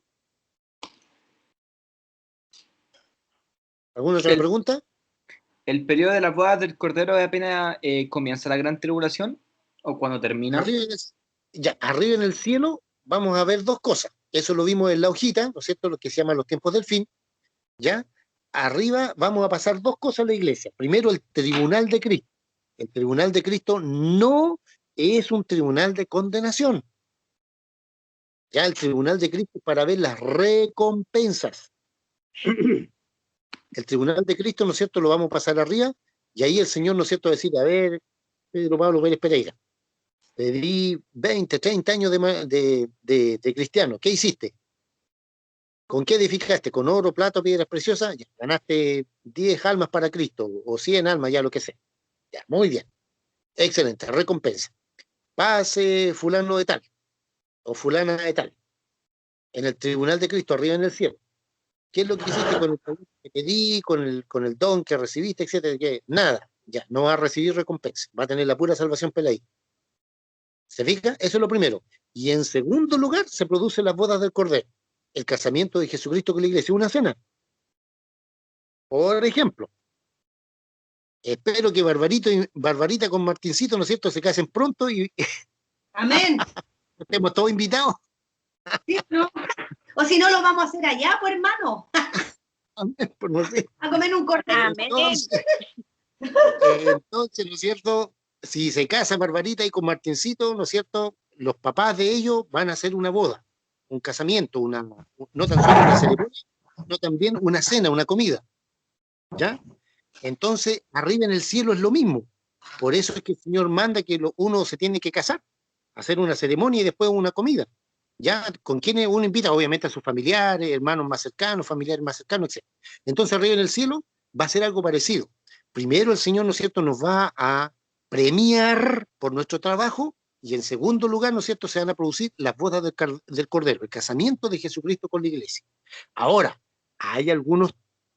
S1: ¿Alguna otra pregunta?
S2: ¿El periodo de las bodas del Cordero apenas comienza la gran tribulación? ¿O cuando termina?
S1: Arriba en el cielo vamos a ver 2 cosas. Eso lo vimos en la hojita, ¿no es cierto?, lo que se llama los tiempos del fin, ¿ya? Arriba vamos a pasar 2 cosas en la iglesia. Primero, el tribunal de Cristo. El tribunal de Cristo no es un tribunal de condenación. Ya el tribunal de Cristo es para ver las recompensas. El tribunal de Cristo, ¿no es cierto?, lo vamos a pasar arriba, y ahí el Señor, ¿no es cierto?, va a decir, a ver, Pedro Pablo Pérez Pereira, te di 20, 30 años de cristiano, ¿qué hiciste? ¿Con qué edificaste? ¿Con oro, plata, piedras preciosas? Ya, ganaste 10 almas para Cristo, o 100 almas, ya lo que sea. Ya, muy bien. Excelente, recompensa. Pase fulano de tal, o fulana de tal, en el tribunal de Cristo, arriba en el cielo. ¿Qué es lo que hiciste con el trabajo que te di, con el don que recibiste, etcétera? Nada, ya, no va a recibir recompensa, va a tener la pura salvación peladita. ¿Se fija? Eso es lo primero. Y en segundo lugar, se producen las bodas del Cordero, el casamiento de Jesucristo con la iglesia, una cena. Por ejemplo, espero que Barbarita con Martincito, ¿no es cierto?, se casen pronto y
S6: Amén.
S1: estemos todos invitados.
S6: ¿Sí, no? O si no, lo vamos a hacer allá, pues, hermano.
S1: Pues no sé.
S6: A comer un cordero.
S5: Amén.
S1: Entonces, ¿no es cierto?, si se casa Barbarita y con Martincito, ¿no es cierto?, los papás de ellos van a hacer una boda, un casamiento, no tan solo una ceremonia, sino también una cena, una comida, ¿ya? Entonces, arriba en el cielo es lo mismo. Por eso es que el Señor manda que uno se tiene que casar, hacer una ceremonia y después una comida. ¿Ya? ¿Con quiénes uno invita? Obviamente a sus familiares, hermanos más cercanos, familiares más cercanos, etc. Entonces, arriba en el cielo va a ser algo parecido. Primero el Señor, ¿no es cierto?, nos va a premiar por nuestro trabajo, y en segundo lugar, ¿no es cierto?, se van a producir las bodas del Cordero, el casamiento de Jesucristo con la iglesia. Ahora, hay algunas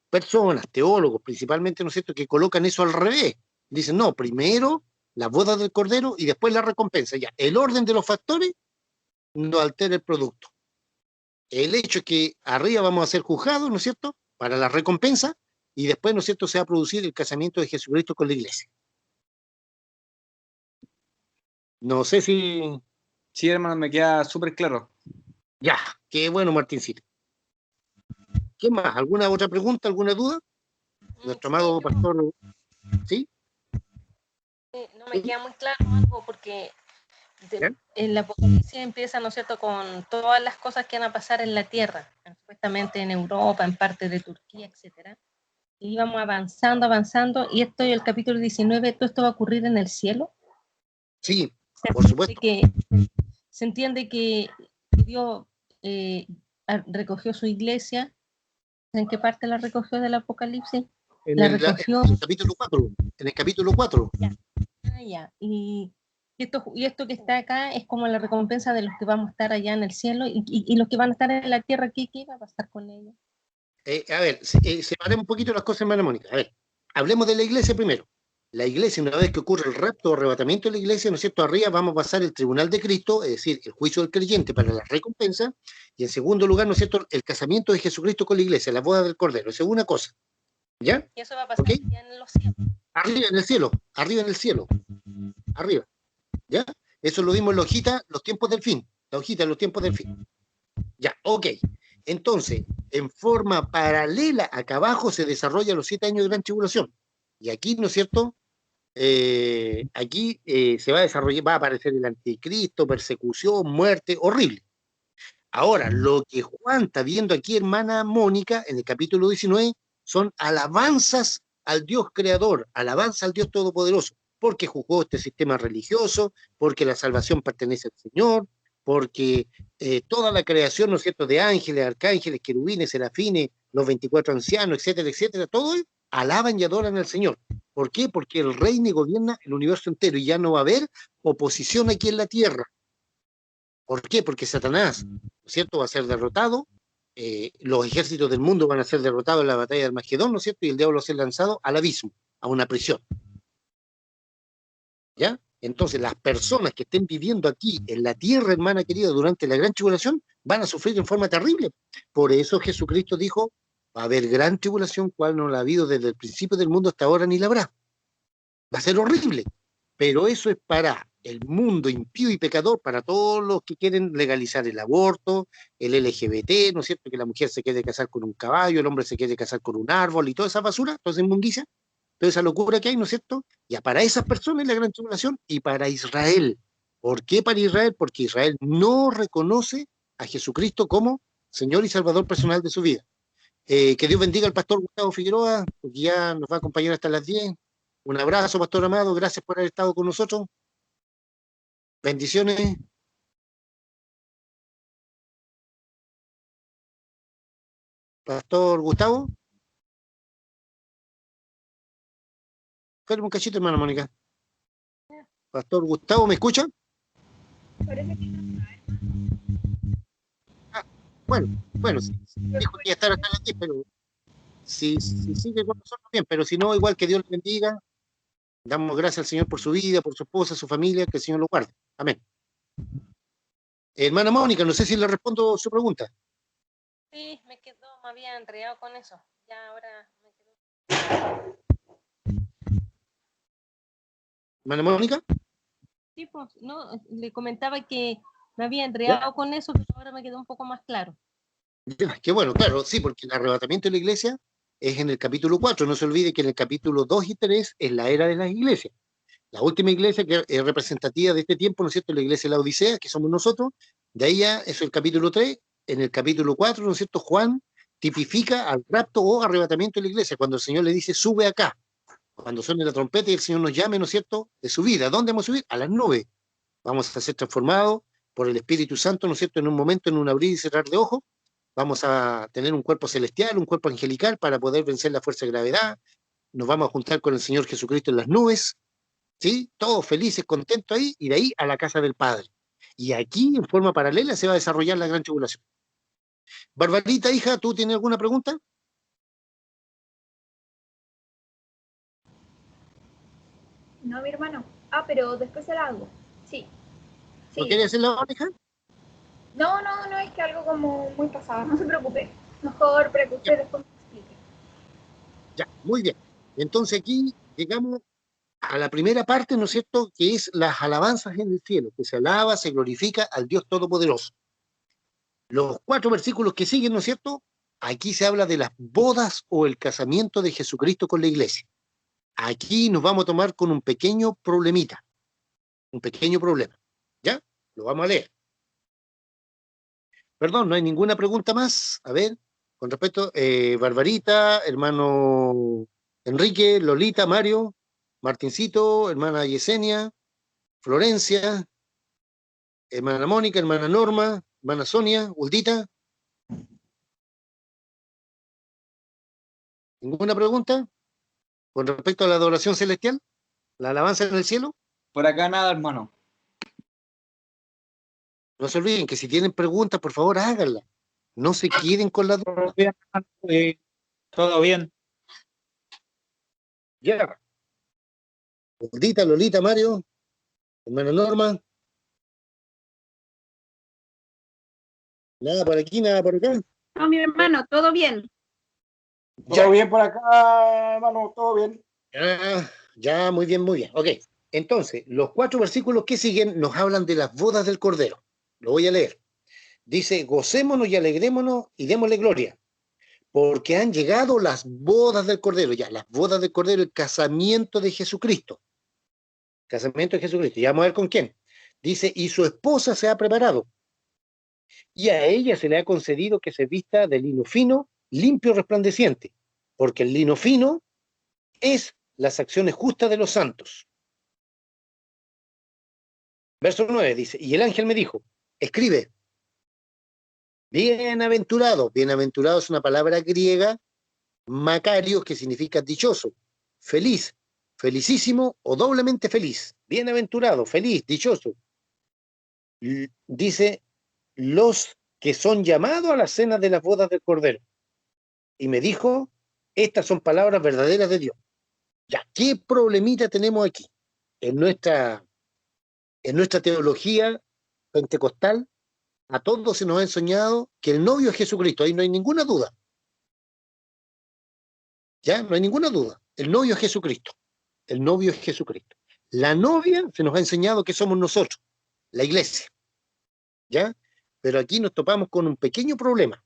S1: personas, teólogos principalmente, ¿no es cierto?, que colocan eso al revés. Dicen, no, primero las bodas del Cordero y después la recompensa. Ya, el orden de los factores no altera el producto. El hecho es que arriba vamos a ser juzgados, ¿no es cierto?, para la recompensa, y después, ¿no es cierto?, se va a producir el casamiento de Jesucristo con la iglesia. No sé si...
S2: Sí, hermano, me queda súper claro.
S1: Ya, qué bueno, Martincito. ¿Qué más? ¿Alguna otra pregunta, alguna duda? Nuestro amado pastor, ¿sí?
S3: No me queda muy claro algo porque en la Apocalipsis empieza, ¿no es cierto?, con todas las cosas que van a pasar en la tierra, supuestamente en Europa, en parte de Turquía, etcétera. Y íbamos avanzando, y esto, el capítulo 19, todo esto va a ocurrir en el cielo.
S1: Sí, por supuesto.
S3: Se entiende que Dios recogió su iglesia. ¿En qué parte la recogió del Apocalipsis?
S1: En el capítulo 4. En el capítulo 4.
S3: Ya. Y esto que está acá es como la recompensa de los que vamos a estar allá en el cielo, y los que van a estar en la tierra, ¿qué va a pasar con ellos?
S1: A ver, separemos un poquito las cosas, hermana Mónica. A ver, hablemos de la iglesia primero. La iglesia, una vez que ocurre el rapto o arrebatamiento de la iglesia, ¿no es cierto?, arriba vamos a pasar el tribunal de Cristo, es decir, el juicio del creyente para la recompensa, y en segundo lugar, ¿no es cierto?, el casamiento de Jesucristo con la iglesia, la boda del Cordero. Esa es una cosa. ¿Ya?
S3: Y eso va a pasar ya en los cielos.
S1: Arriba en el cielo, arriba. ¿Ya? Eso lo vimos en la hojita, los tiempos del fin. La hojita, los tiempos del fin. Ya, ok. Entonces, en forma paralela, acá abajo se desarrollan los 7 años de gran tribulación. Y aquí, ¿no es cierto?, aquí se va a desarrollar, va a aparecer el anticristo, persecución, muerte, horrible. Ahora, lo que Juan está viendo aquí, hermana Mónica, en el capítulo 19, son alabanzas al Dios creador, alabanza al Dios todopoderoso, porque juzgó este sistema religioso, porque la salvación pertenece al Señor, porque toda la creación, ¿no es cierto?, de ángeles, arcángeles, querubines, serafines, los 24 ancianos, etcétera, etcétera, todo alaban y adoran al Señor. ¿Por qué? Porque el reino gobierna el universo entero y ya no va a haber oposición aquí en la tierra. ¿Por qué? Porque Satanás, ¿no es cierto?, va a ser derrotado, los ejércitos del mundo van a ser derrotados en la batalla de Armagedón, ¿no es cierto?, y el diablo va a ser lanzado al abismo, a una prisión. ¿Ya? Entonces, las personas que estén viviendo aquí en la tierra, hermana querida, durante la gran tribulación, van a sufrir en forma terrible. Por eso Jesucristo dijo, va a haber gran tribulación, cual no la ha habido desde el principio del mundo hasta ahora, ni la habrá. Va a ser horrible. Pero eso es para el mundo impío y pecador, para todos los que quieren legalizar el aborto, el LGBT, ¿no es cierto?, que la mujer se quiere casar con un caballo, el hombre se quiere casar con un árbol, y toda esa basura, toda esa inmundicia, toda esa locura que hay, ¿no es cierto? Y para esas personas es la gran tribulación, y para Israel. ¿Por qué para Israel? Porque Israel no reconoce a Jesucristo como Señor y Salvador personal de su vida. Que Dios bendiga al pastor Gustavo Figueroa, porque ya nos va a acompañar hasta las 10. Un abrazo, pastor amado, gracias por haber estado con nosotros. Bendiciones. Pastor Gustavo. Espera un cachito, hermana Mónica. Pastor Gustavo, ¿me escucha?
S4: Parece que no.
S1: Bueno, sí, dijo que iba a estar hasta las 10, pero si sigue con nosotros bien, pero si no, igual que Dios le bendiga. Damos gracias al Señor por su vida, por su esposa, su familia, que el Señor lo guarde. Amén. Hermana Mónica, no sé si le respondo su pregunta.
S3: Sí, me había enredado con eso. Ya ahora me quedo.
S1: ¿Hermana Mónica?
S3: Sí, pues, no, le comentaba que me había enredado con eso, pero ahora me quedó un poco más claro.
S1: Ya, qué bueno, claro, sí, porque el arrebatamiento de la iglesia es en el capítulo 4. No se olvide que en el capítulo 2 y 3 es la era de las iglesias. La última iglesia que es representativa de este tiempo, ¿no es cierto?, la iglesia de la Odisea, que somos nosotros. De ahí ya es el capítulo 3. En el capítulo 4, ¿no es cierto?, Juan tipifica al rapto o arrebatamiento de la iglesia, cuando el Señor le dice, sube acá. Cuando suene la trompeta y el Señor nos llame, ¿no es cierto?, de subida. ¿A dónde vamos a subir? A las nubes. Vamos a ser transformados por el Espíritu Santo, ¿no es cierto?, en un momento, en un abrir y cerrar de ojos. Vamos a tener un cuerpo celestial, un cuerpo angelical para poder vencer la fuerza de gravedad. Nos vamos a juntar con el Señor Jesucristo en las nubes, ¿sí? Todos felices, contentos ahí, y de ahí a la casa del Padre. Y aquí, en forma paralela, se va a desarrollar la gran tribulación. Barbarita, hija, ¿tú tienes alguna pregunta?
S4: No, mi hermano. Pero después era algo. Sí.
S1: ¿No quieres hacer la hija?
S4: No, es que algo como muy pasado, no se preocupe. Mejor para que usted después me explique.
S1: Muy bien. Entonces aquí llegamos a la primera parte, ¿no es cierto?, que es las alabanzas en el cielo, que se alaba, se glorifica al Dios Todopoderoso. Los 4 versículos que siguen, ¿no es cierto?, aquí se habla de las bodas o el casamiento de Jesucristo con la iglesia. Aquí nos vamos a tomar con un pequeño problemita, un pequeño problema. ¿Ya? Lo vamos a leer. Perdón, ¿no hay ninguna pregunta más? A ver, con respecto, Barbarita, hermano Enrique, Lolita, Mario, Martincito, hermana Yesenia, Florencia, hermana Mónica, hermana Norma, hermana Sonia, Uldita. ¿Ninguna pregunta con respecto a la adoración celestial? ¿La alabanza en el cielo?
S2: Por acá nada, hermano.
S1: No se olviden que si tienen preguntas, por favor, háganlas. No se queden con la duda.
S7: Todo bien.
S1: Ya. Uldita, Lolita, Mario, hermana Norma. Nada por aquí, nada por acá.
S5: No, mi hermano, todo bien.
S7: Todo bien por acá, hermano, todo bien.
S1: Ya, muy bien, muy bien. Ok, entonces, los 4 versículos que siguen nos hablan de las bodas del Cordero. Lo voy a leer. Dice, gocémonos y alegrémonos y démosle gloria, porque han llegado las bodas del Cordero. Ya, las bodas del Cordero, el casamiento de Jesucristo. Casamiento de Jesucristo. Ya vamos a ver con quién. Dice, y su esposa se ha preparado, y a ella se le ha concedido que se vista de lino fino, limpio, resplandeciente, porque el lino fino es las acciones justas de los santos. Verso 9 dice, y el ángel me dijo, escribe, bienaventurado. Bienaventurado es una palabra griega, Macarios, que significa dichoso, feliz, felicísimo o doblemente feliz. Bienaventurado, feliz, dichoso. Dice, los que son llamados a la cena de las bodas del Cordero. Y me dijo, estas son palabras verdaderas de Dios. Ya, ¿qué problemita tenemos aquí? En nuestra teología pentecostal, a todos se nos ha enseñado que el novio es Jesucristo. Ahí no hay ninguna duda. ¿Ya? No hay ninguna duda. El novio es Jesucristo. El novio es Jesucristo. La novia se nos ha enseñado que somos nosotros, la iglesia. ¿Ya? Pero aquí nos topamos con un pequeño problema.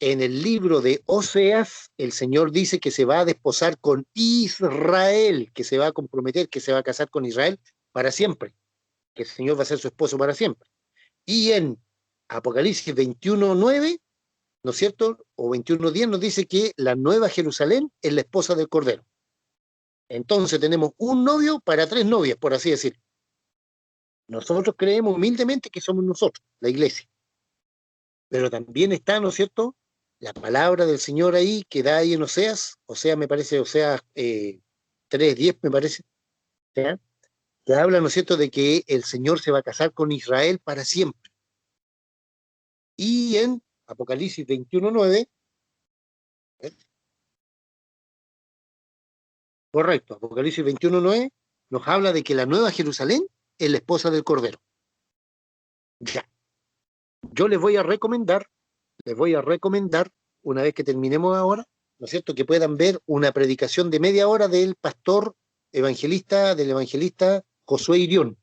S1: En el libro de Oseas, el Señor dice que se va a desposar con Israel, que se va a comprometer, que se va a casar con Israel para siempre, que el Señor va a ser su esposo para siempre. Y en Apocalipsis 21:9, ¿no es cierto? O 21:10 nos dice que la nueva Jerusalén es la esposa del Cordero. Entonces tenemos un novio para 3 novias, por así decir. Nosotros creemos humildemente que somos nosotros, la iglesia. Pero también está, ¿no es cierto?, la palabra del Señor ahí, que da ahí en Oseas, me parece, Oseas 3:10, me parece, ¿ya? Que habla, ¿no es cierto?, de que el Señor se va a casar con Israel para siempre. Y en Apocalipsis 21:9, ¿eh? Correcto, Apocalipsis 21:9 nos habla de que la nueva Jerusalén es la esposa del Cordero. Ya. Yo les voy a recomendar, una vez que terminemos ahora, ¿no es cierto?, que puedan ver una predicación de media hora del evangelista Josué Irión,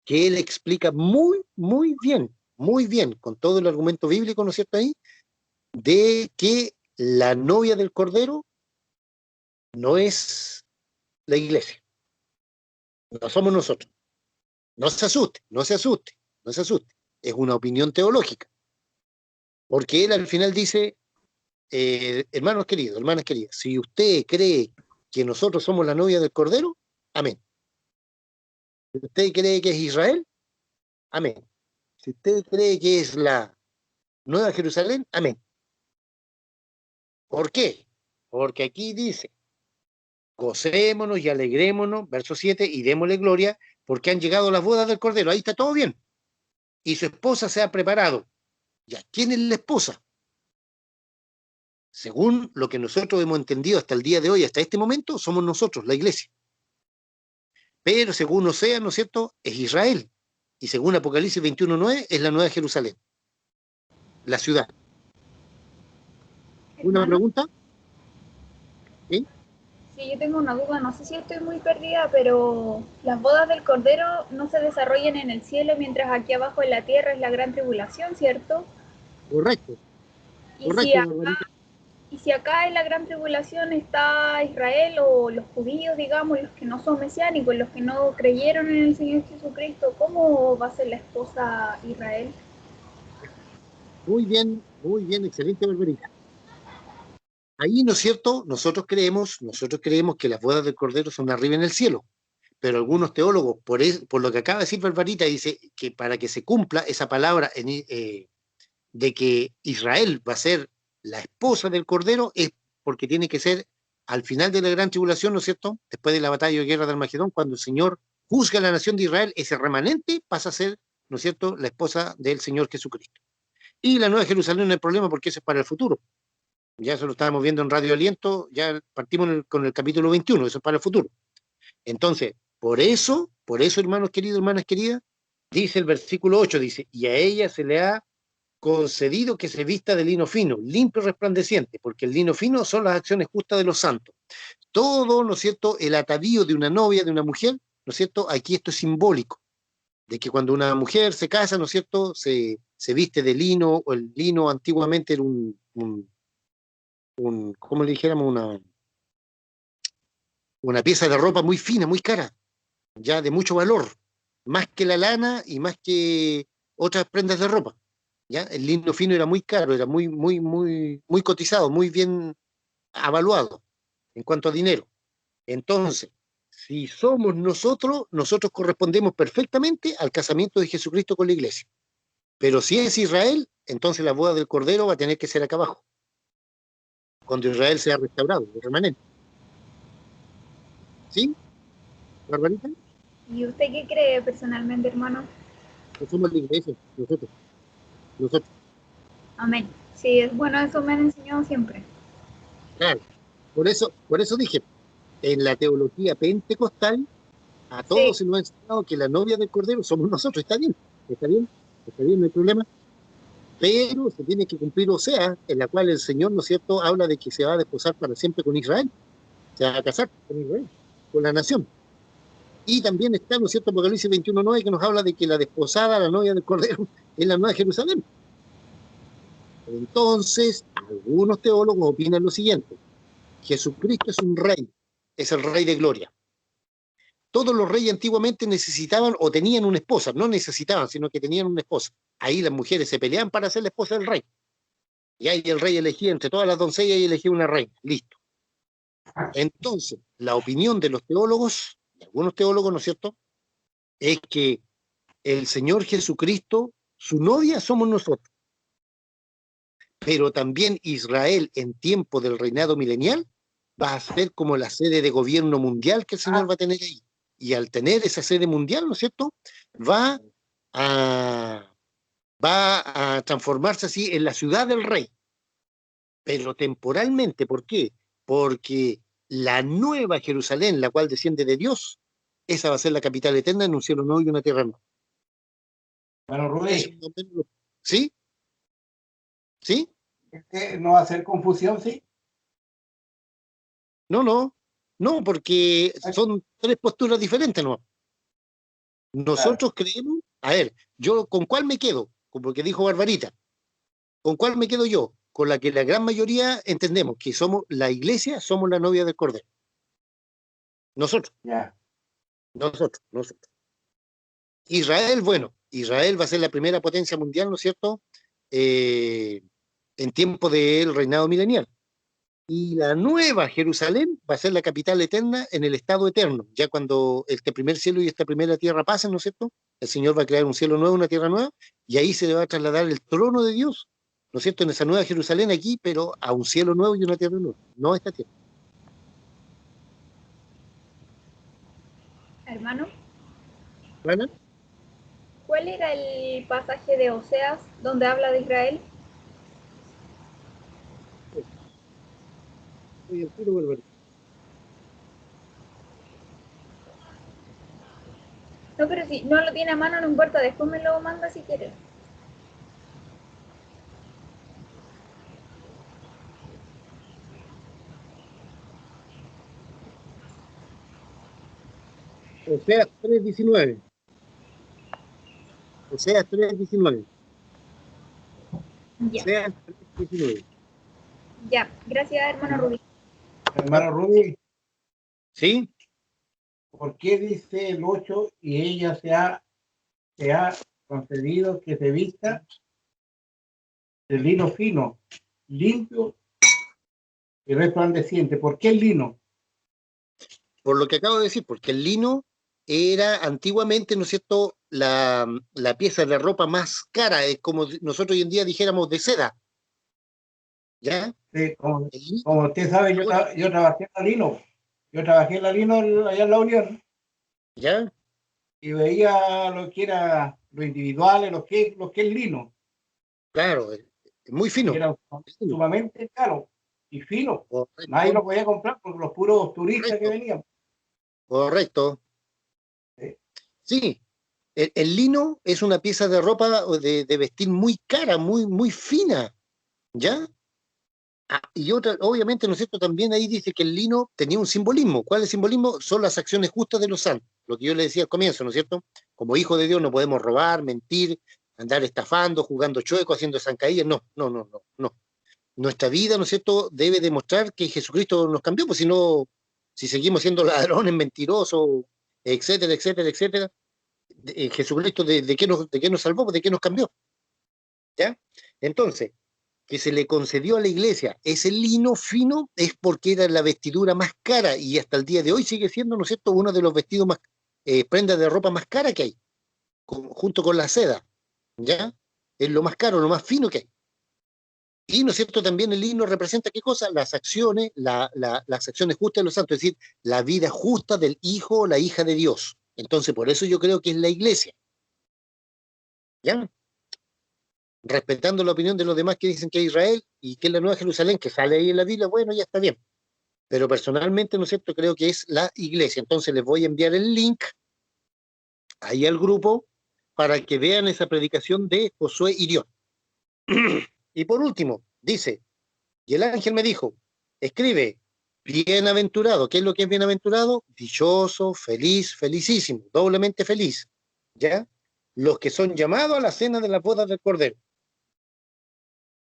S1: que él explica muy bien, con todo el argumento bíblico, ¿no es cierto?, ahí, de que la novia del Cordero no es la iglesia, no somos nosotros. No se asuste. Es una opinión teológica. Porque él al final dice, hermanos queridos, hermanas queridas, si usted cree que nosotros somos la novia del Cordero, amén. Si usted cree que es Israel, amén. Si usted cree que es la Nueva Jerusalén, amén. ¿Por qué? Porque aquí dice, gocémonos y alegrémonos, verso 7, y démosle gloria, porque han llegado las bodas del Cordero. Ahí está todo bien. Y su esposa se ha preparado. ¿Ya quién es la esposa? Según lo que nosotros hemos entendido hasta el día de hoy, hasta este momento, somos nosotros, la iglesia. Pero según Oseas, ¿no es cierto?, es Israel. Y según Apocalipsis 21:9, es la Nueva Jerusalén, la ciudad. ¿Una pregunta?
S4: Sí, yo tengo una duda, no sé si estoy muy perdida, pero las bodas del Cordero no se desarrollan en el cielo, mientras aquí abajo en la tierra es la gran tribulación, ¿cierto?
S1: Correcto,
S4: Y si,
S1: correcto, Barbarita.
S4: y si acá en la gran tribulación está Israel o los judíos, digamos, los que no son mesiánicos, los que no creyeron en el Señor Jesucristo, ¿cómo va a ser la esposa Israel?
S1: Muy bien, excelente, Barbarita. Ahí, ¿no es cierto? Nosotros creemos que las bodas del Cordero son arriba en el cielo, pero algunos teólogos, por lo que acaba de decir Barbarita, dice que para que se cumpla esa palabra de que Israel va a ser la esposa del Cordero, es porque tiene que ser al final de la gran tribulación, ¿no es cierto? Después de la batalla de guerra de Armagedón, cuando el Señor juzga a la nación de Israel, ese remanente pasa a ser, ¿no es cierto?, la esposa del Señor Jesucristo. Y la Nueva Jerusalén no hay problema porque eso es para el futuro. Ya eso lo estábamos viendo en Radio Aliento, ya partimos con el capítulo 21, eso es para el futuro. Entonces, por eso, hermanos queridos, hermanas queridas, dice el versículo 8, dice, y a ella se le ha concedido que se vista de lino fino, limpio y resplandeciente, porque el lino fino son las acciones justas de los santos. Todo, ¿no es cierto?, el atavío de una novia, de una mujer, ¿no es cierto?, aquí esto es simbólico, de que cuando una mujer se casa, ¿no es cierto?, se viste de lino, o el lino antiguamente era ¿cómo le dijéramos? Una pieza de ropa muy fina, muy cara, ya de mucho valor, más que la lana y más que otras prendas de ropa. ¿Ya? El lino fino era muy caro, era muy cotizado, muy bien avaluado en cuanto a dinero. Entonces, si somos nosotros, nosotros correspondemos perfectamente al casamiento de Jesucristo con la iglesia. Pero si es Israel, entonces la boda del Cordero va a tener que ser acá abajo, cuando Israel sea restaurado, el remanente. ¿Sí, Barbarita?
S4: ¿Y usted qué cree personalmente, hermano?
S1: No somos la iglesia, nosotros.
S4: Amén. Sí, es bueno, eso me han enseñado siempre.
S1: Claro. Por eso dije, en la teología pentecostal, a
S4: Sí,
S1: todos se nos ha enseñado que la novia del Cordero somos nosotros. Está bien, está bien, no hay problema. Pero se tiene que cumplir Osea, en la cual el Señor, ¿no es cierto?, habla de que se va a desposar para siempre con Israel. Se va a casar con Israel, con la nación. Y también está, ¿no es cierto?, Apocalipsis 21:9, que nos habla de que la desposada, la novia del Cordero, es la Nueva Jerusalén. Entonces, algunos teólogos opinan lo siguiente: Jesucristo es un rey, es el rey de gloria. Todos los reyes antiguamente necesitaban o tenían una esposa, no necesitaban, sino que tenían una esposa. Ahí las mujeres se peleaban para ser la esposa del rey. Y ahí el rey elegía entre todas las doncellas y elegía una reina. Listo. Entonces, la opinión de los teólogos, de algunos teólogos, ¿no es cierto?, es que el Señor Jesucristo, su novia somos nosotros, pero también Israel en tiempo del reinado milenial va a ser como la sede de gobierno mundial que el Señor va a tener ahí. Y al tener esa sede mundial, ¿no es cierto?, va a, va a transformarse así en la ciudad del rey, pero temporalmente. ¿Por qué? Porque la nueva Jerusalén, la cual desciende de Dios, esa va a ser la capital eterna en un cielo nuevo y una tierra nueva.
S7: Bueno,
S1: Eso,
S7: Rubén,
S1: ¿sí? ¿Sí?
S7: es que no va a hacer confusión, ¿sí?
S1: No, porque son tres posturas diferentes, ¿no?
S7: Claro.
S1: Nosotros creemos, a ver, yo con cuál me quedo, como que dijo Barbarita, ¿con cuál me quedo yo? Con la que la gran mayoría entendemos, que somos la iglesia, somos la novia del Cordero. Nosotros,
S7: Ya.
S1: nosotros. Israel, bueno, Israel va a ser la primera potencia mundial, ¿no es cierto?, en tiempo del reinado milenial. Y la nueva Jerusalén va a ser la capital eterna en el estado eterno. Ya cuando este primer cielo y esta primera tierra pasen, ¿no es cierto?, el Señor va a crear un cielo nuevo, una tierra nueva, y ahí se le va a trasladar el trono de Dios, ¿no es cierto?, en esa nueva Jerusalén aquí, pero a un cielo nuevo y una tierra nueva, no a esta tierra.
S4: hermano,
S1: ¿Vale?
S4: ¿cuál era el pasaje de Oseas donde habla de Israel?
S1: Oye, el tiro, Bárbara.
S4: No, pero si no lo tiene a mano, no importa, después me lo manda si quiere.
S1: Oseas 3:19. Oseas 3:19.
S4: Ya,
S1: Oseas 3:19.
S4: ya. Gracias, hermano Rubí.
S7: Hermano Rubí,
S1: ¿Sí?
S7: ¿por qué dice el 8 y ella se ha concedido que se vista de lino fino, limpio y resplandeciente? ¿Por qué el lino?
S1: Por lo que acabo de decir, porque el lino era antiguamente, ¿no es cierto?, la pieza de ropa más cara, es como nosotros hoy en día dijéramos de seda. ¿Ya?
S7: Sí, como,
S1: El lino,
S7: como usted sabe, yo trabajé en la lino. Yo trabajé en la lino allá en la Unión
S1: ¿ya?
S7: y veía lo que era lo individual, lo que es lino.
S1: Claro, es muy
S7: Y
S1: fino.
S7: era sumamente caro y fino. Nadie
S1: Correcto,
S7: lo podía comprar porque los puros turistas que venían.
S1: correcto.
S7: Sí.
S1: Sí, el lino es una pieza de ropa o de vestir muy cara, muy fina, ¿ya? Ah, y otra, obviamente, ¿no es cierto? También ahí dice que el lino tenía un simbolismo. ¿Cuál es el simbolismo? Son las acciones justas de los santos. Lo que yo le decía al comienzo, ¿no es cierto? Como hijos de Dios no podemos robar, mentir, andar estafando, jugando chueco, haciendo zancadillas. No. Nuestra vida, ¿no es cierto?, debe demostrar que Jesucristo nos cambió, pues si no, si seguimos siendo ladrones, mentirosos, etcétera, Jesucristo, ¿de qué nos salvó? ¿De qué nos cambió? ¿Ya? Entonces, que se le concedió a la iglesia ese lino fino es porque era la vestidura más cara y hasta el día de hoy sigue siendo, ¿no es cierto?, uno de los vestidos más, prendas de ropa más cara que hay, junto con la seda, ¿ya? Es lo más caro, lo más fino que hay. Y, ¿no es cierto?, también el lino representa ¿qué cosa? Las acciones, las acciones justas de los santos, es decir, la vida justa del hijo o la hija de Dios. Entonces, por eso yo creo que es la iglesia, ¿ya? Respetando la opinión de los demás que dicen que es Israel y que es la Nueva Jerusalén, que sale ahí en la Biblia, bueno, ya está bien. Pero personalmente, ¿no es cierto?, creo que es la iglesia. Entonces les voy a enviar el link ahí al grupo para que vean esa predicación de Josué Irión. Y por último, dice, y el ángel me dijo, escribe, bienaventurado. ¿Qué es lo que es bienaventurado? Dichoso, feliz, felicísimo, doblemente feliz. ¿Ya? Los que son llamados a la cena de las bodas del Cordero.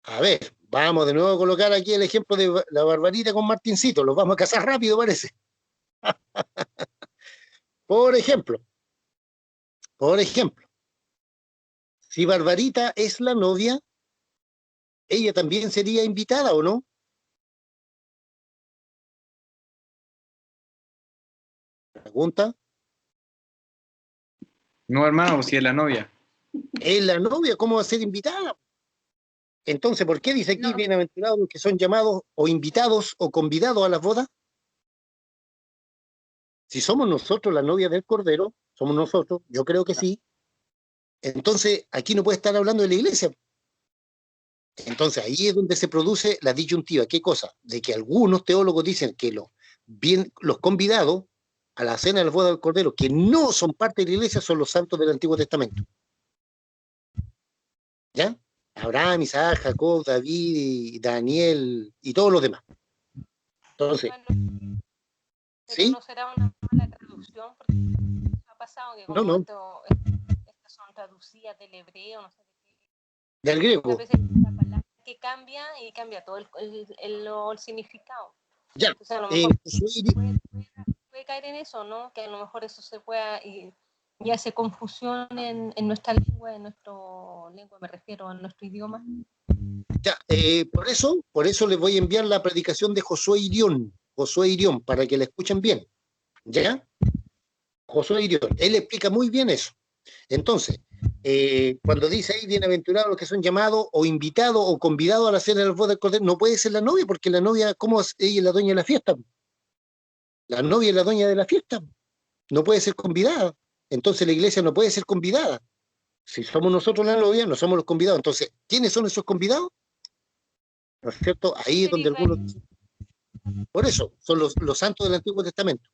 S1: A ver, vamos de nuevo a colocar aquí el ejemplo de la Barbarita con Martincito. Los vamos a casar rápido, parece. Por ejemplo, si Barbarita es la novia, ella también sería invitada, ¿o no? Pregunta.
S2: No, hermano, si es la novia.
S1: Es la novia, ¿cómo va a ser invitada? Entonces, ¿por qué dice aquí
S4: No.
S1: bienaventurados los que son llamados o invitados o convidados a las bodas? Si somos nosotros la novia del Cordero, somos nosotros, yo creo que sí, entonces aquí no puede estar hablando de la iglesia. Entonces ahí es donde se produce la disyuntiva. ¿Qué cosa? De que algunos teólogos dicen que los convidados a la cena de las bodas del Cordero, que no son parte de la iglesia, son los santos del Antiguo Testamento. ¿Ya? Abraham, Isaac, Jacob, David, Daniel y todos los demás. Entonces,
S3: Pero
S1: ¿sí?
S3: no será una mala traducción, porque ha pasado que como
S1: No.
S3: estas son traducidas del hebreo, no sé de qué.
S1: Del
S3: Muchas
S1: griego.
S3: veces hay una palabra que cambia y cambia todo el significado.
S1: Ya.
S3: Entonces, a lo mejor
S1: Josué
S3: puede caer en eso, ¿no? Que a lo mejor eso se pueda y hace confusión en nuestra lengua, me refiero a nuestro idioma.
S1: Ya, por eso les voy a enviar la predicación de Josué Irión, para que la escuchen bien. ¿Ya? Josué Irión, él explica muy bien eso. Entonces, cuando dice ahí, bienaventurados los que son llamados o invitados o convidados a la cena del bodas del Cordero, no puede ser la novia, porque la novia, ¿cómo es? Ella es la dueña de la fiesta. La novia es la dueña de la fiesta. No puede ser convidada. Entonces la iglesia no puede ser convidada. Si somos nosotros la novia, no somos los convidados. Entonces, ¿quiénes son esos convidados? ¿No es cierto? Ahí es donde algunos... Por eso, son los santos del Antiguo Testamento.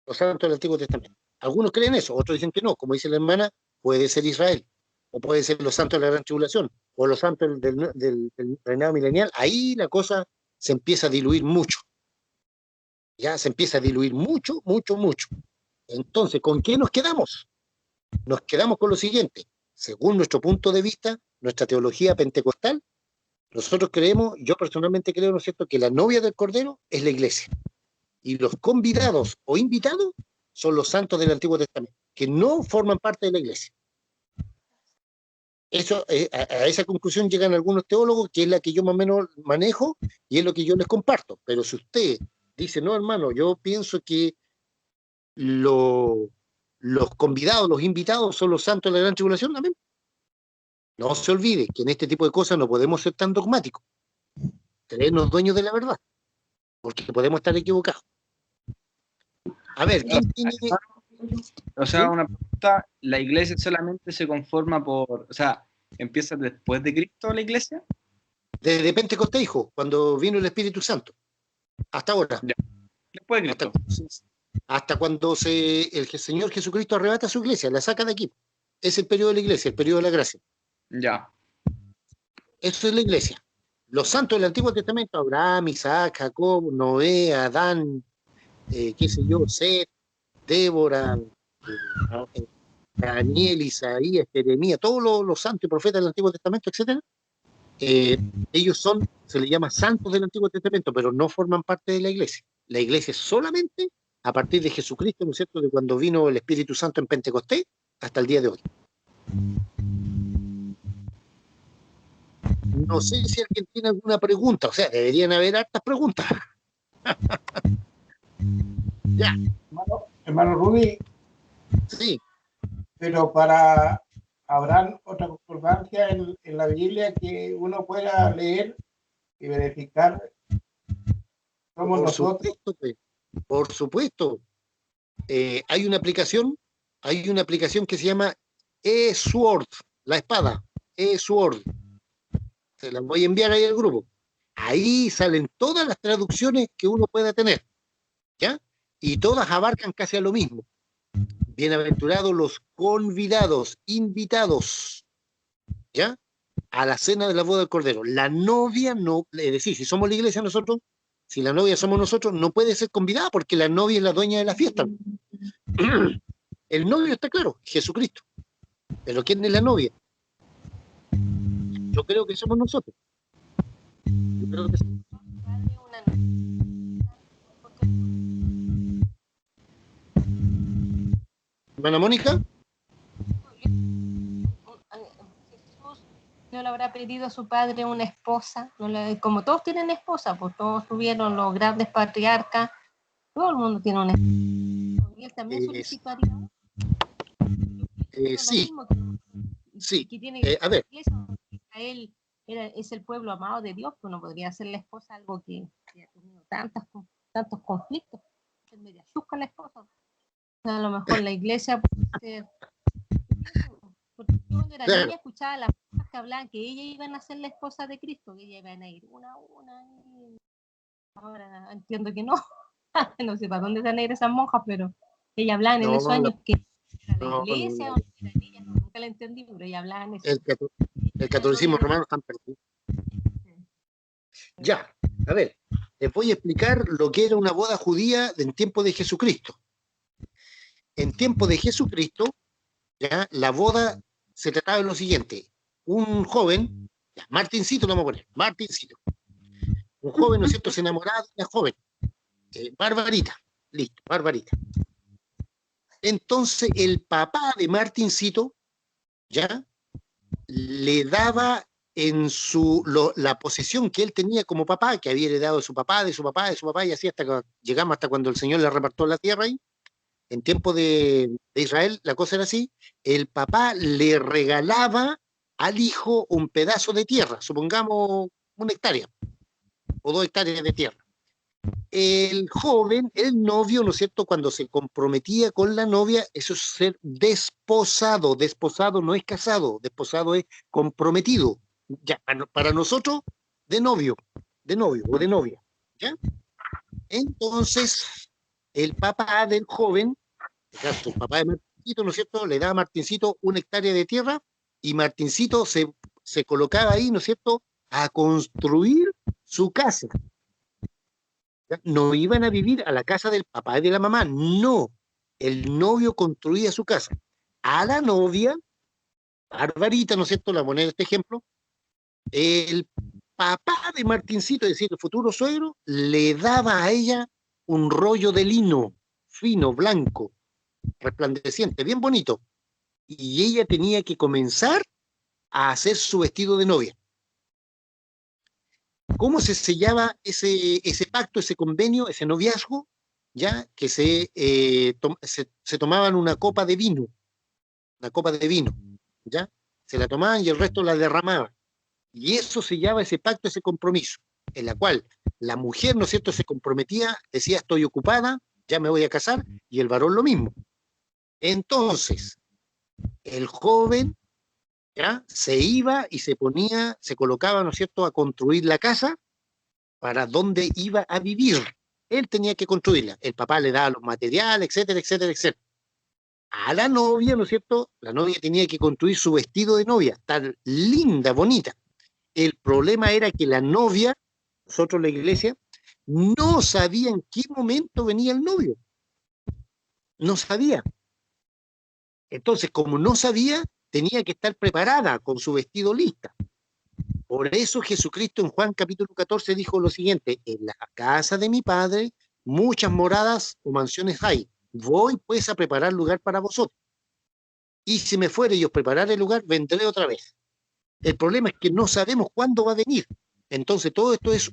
S1: Los santos del Antiguo Testamento. Algunos creen eso, otros dicen que no. Como dice la hermana, puede ser Israel, o puede ser los santos de la Gran Tribulación, o los santos del reinado milenial. Ahí la cosa se empieza a diluir mucho. Ya se empieza a diluir mucho. Entonces, ¿con qué nos quedamos? Nos quedamos con lo siguiente. Según nuestro punto de vista, nuestra teología pentecostal, nosotros creemos, yo personalmente creo, ¿no es cierto?, que la novia del Cordero es la iglesia. Y los convidados o invitados son los santos del Antiguo Testamento, que no forman parte de la iglesia. Eso, a esa conclusión llegan algunos teólogos, que es la que yo más o menos manejo, y es lo que yo les comparto. Pero si usted dice, no, hermano, yo pienso que los convidados, los invitados son los santos de la gran tribulación, amén. No se olvide que en este tipo de cosas no podemos ser tan dogmáticos, creernos dueños de la verdad, porque podemos estar equivocados. A ver, ¿quién tiene...?
S2: O sea,
S1: ¿Sí?
S2: una pregunta, ¿la iglesia solamente se conforma o sea, empieza después de Cristo la iglesia?
S1: Desde Pentecostés, hijo, cuando vino el Espíritu Santo, hasta ahora.
S2: Ya. Después de Cristo.
S1: Hasta cuando el Señor Jesucristo arrebata su iglesia, la saca de aquí. Es el periodo de la iglesia, el periodo de la gracia.
S2: Ya.
S1: Eso es la iglesia. Los santos del Antiguo Testamento, Abraham, Isaac, Jacob, Noé, Adán, qué sé yo, Set, Débora, Daniel, Isaías, Jeremías, todos los santos y profetas del Antiguo Testamento, etc. Ellos se les llama santos del Antiguo Testamento, pero no forman parte de la iglesia. La iglesia es solamente a partir de Jesucristo, ¿no es cierto?, de cuando vino el Espíritu Santo en Pentecostés hasta el día de hoy. No sé si alguien tiene alguna pregunta, o sea, deberían haber hartas preguntas. Ya.
S7: Hermano Rubí,
S1: Sí,
S7: pero habrán otra concordancia en la Biblia que uno pueda leer y verificar cómo
S1: por
S7: nosotros.
S1: supuesto, pues, por supuesto. Hay una aplicación que se llama eSword, la espada, eSword. Se las voy a enviar ahí al grupo. Ahí salen todas las traducciones que uno pueda tener, ¿ya? Y todas abarcan casi a lo mismo. Bienaventurados los convidados, invitados, ¿ya?, a la cena de la boda del Cordero. La novia no, es decir, si somos la iglesia nosotros, si la novia somos nosotros, no puede ser convidada porque la novia es la dueña de la fiesta. El novio está claro, Jesucristo. Pero ¿quién es la novia? Yo creo que somos nosotros. Yo creo que somos. Hermana Mónica.
S3: Jesús no le habrá pedido a su padre una esposa, como todos tienen esposa, pues todos tuvieron los grandes patriarcas, todo el mundo tiene una esposa. Y él también solicitaría.
S1: Sí, sí.
S3: Que tiene,
S1: A ver.
S3: Israel es el pueblo amado de Dios, pues no podría ser la esposa algo que ha tenido tantos conflictos. Es media chusca la esposa. A lo mejor la iglesia puede ser. Porque yo cuando era niña escuchaba a las monjas que hablaban que ellas iban a ser la esposa de Cristo, que ellas iban a ir una a una. Ahora entiendo que no. No sé para dónde van a ir esas monjas, pero ellas hablaban en esos años que era la iglesia o no eran ellas, nunca la entendí, pero ellas hablaban eso.
S1: El catolicismo romano están perdidos. Ya, a ver, les voy a explicar lo que era una boda judía en tiempo de Jesucristo. En tiempo de Jesucristo, ya, la boda se trataba de lo siguiente. Un joven, ya, Martincito lo vamos a poner, Martincito. Un joven, ¿no es cierto?, se enamoraba de una joven, Barbarita, listo, Barbarita. Entonces el papá de Martincito, ya, le daba en la posesión que él tenía como papá, que había heredado de su papá, y así hasta que llegamos hasta cuando el Señor le repartió la tierra ahí. En tiempo de Israel la cosa era así, el papá le regalaba al hijo un pedazo de tierra, supongamos 1 hectárea o 2 hectáreas de tierra. El joven, el novio, ¿no es cierto?, cuando se comprometía con la novia, eso es ser desposado. Desposado no es casado, desposado es comprometido. Ya, para nosotros, de novio o de novia, ¿ya? Entonces, el papá del joven, el papá de Martincito, ¿no es cierto?, le da a Martincito 1 hectárea de tierra y Martincito se colocaba ahí, ¿no es cierto?, a construir su casa. No iban a vivir a la casa del papá y de la mamá, no. el novio construía su casa. A la novia, Barbarita, ¿no es cierto?, la moneda de este ejemplo, el papá de Martincito, es decir, el futuro suegro, le daba a ella un rollo de lino fino, blanco, resplandeciente, bien bonito. Y ella tenía que comenzar a hacer su vestido de novia. ¿Cómo se sellaba ese pacto, ese convenio, ese noviazgo? Ya que se tomaban una copa de vino, ¿ya? Se la tomaban y el resto la derramaban. Y eso sellaba ese pacto, ese compromiso, en la cual la mujer, ¿no es cierto?, se comprometía, decía, estoy ocupada, ya me voy a casar, y el varón lo mismo. Entonces, el joven ¿ya? Se iba y se colocaba, ¿no es cierto?, a construir la casa para donde iba a vivir. Él tenía que construirla. El papá le daba los materiales, etcétera, etcétera, etcétera. A la novia, ¿no es cierto?, la novia tenía que construir su vestido de novia, tan linda, bonita. El problema era que la novia, nosotros la iglesia, no sabía en qué momento venía el novio. No sabía. Entonces, como no sabía, tenía que estar preparada con su vestido lista. Por eso Jesucristo en Juan capítulo 14 dijo lo siguiente: en la casa de mi Padre muchas moradas o mansiones hay. Voy pues a preparar lugar para vosotros. Y si me fuere y os prepararé el lugar, vendré otra vez. El problema es que no sabemos cuándo va a venir. Entonces todo esto es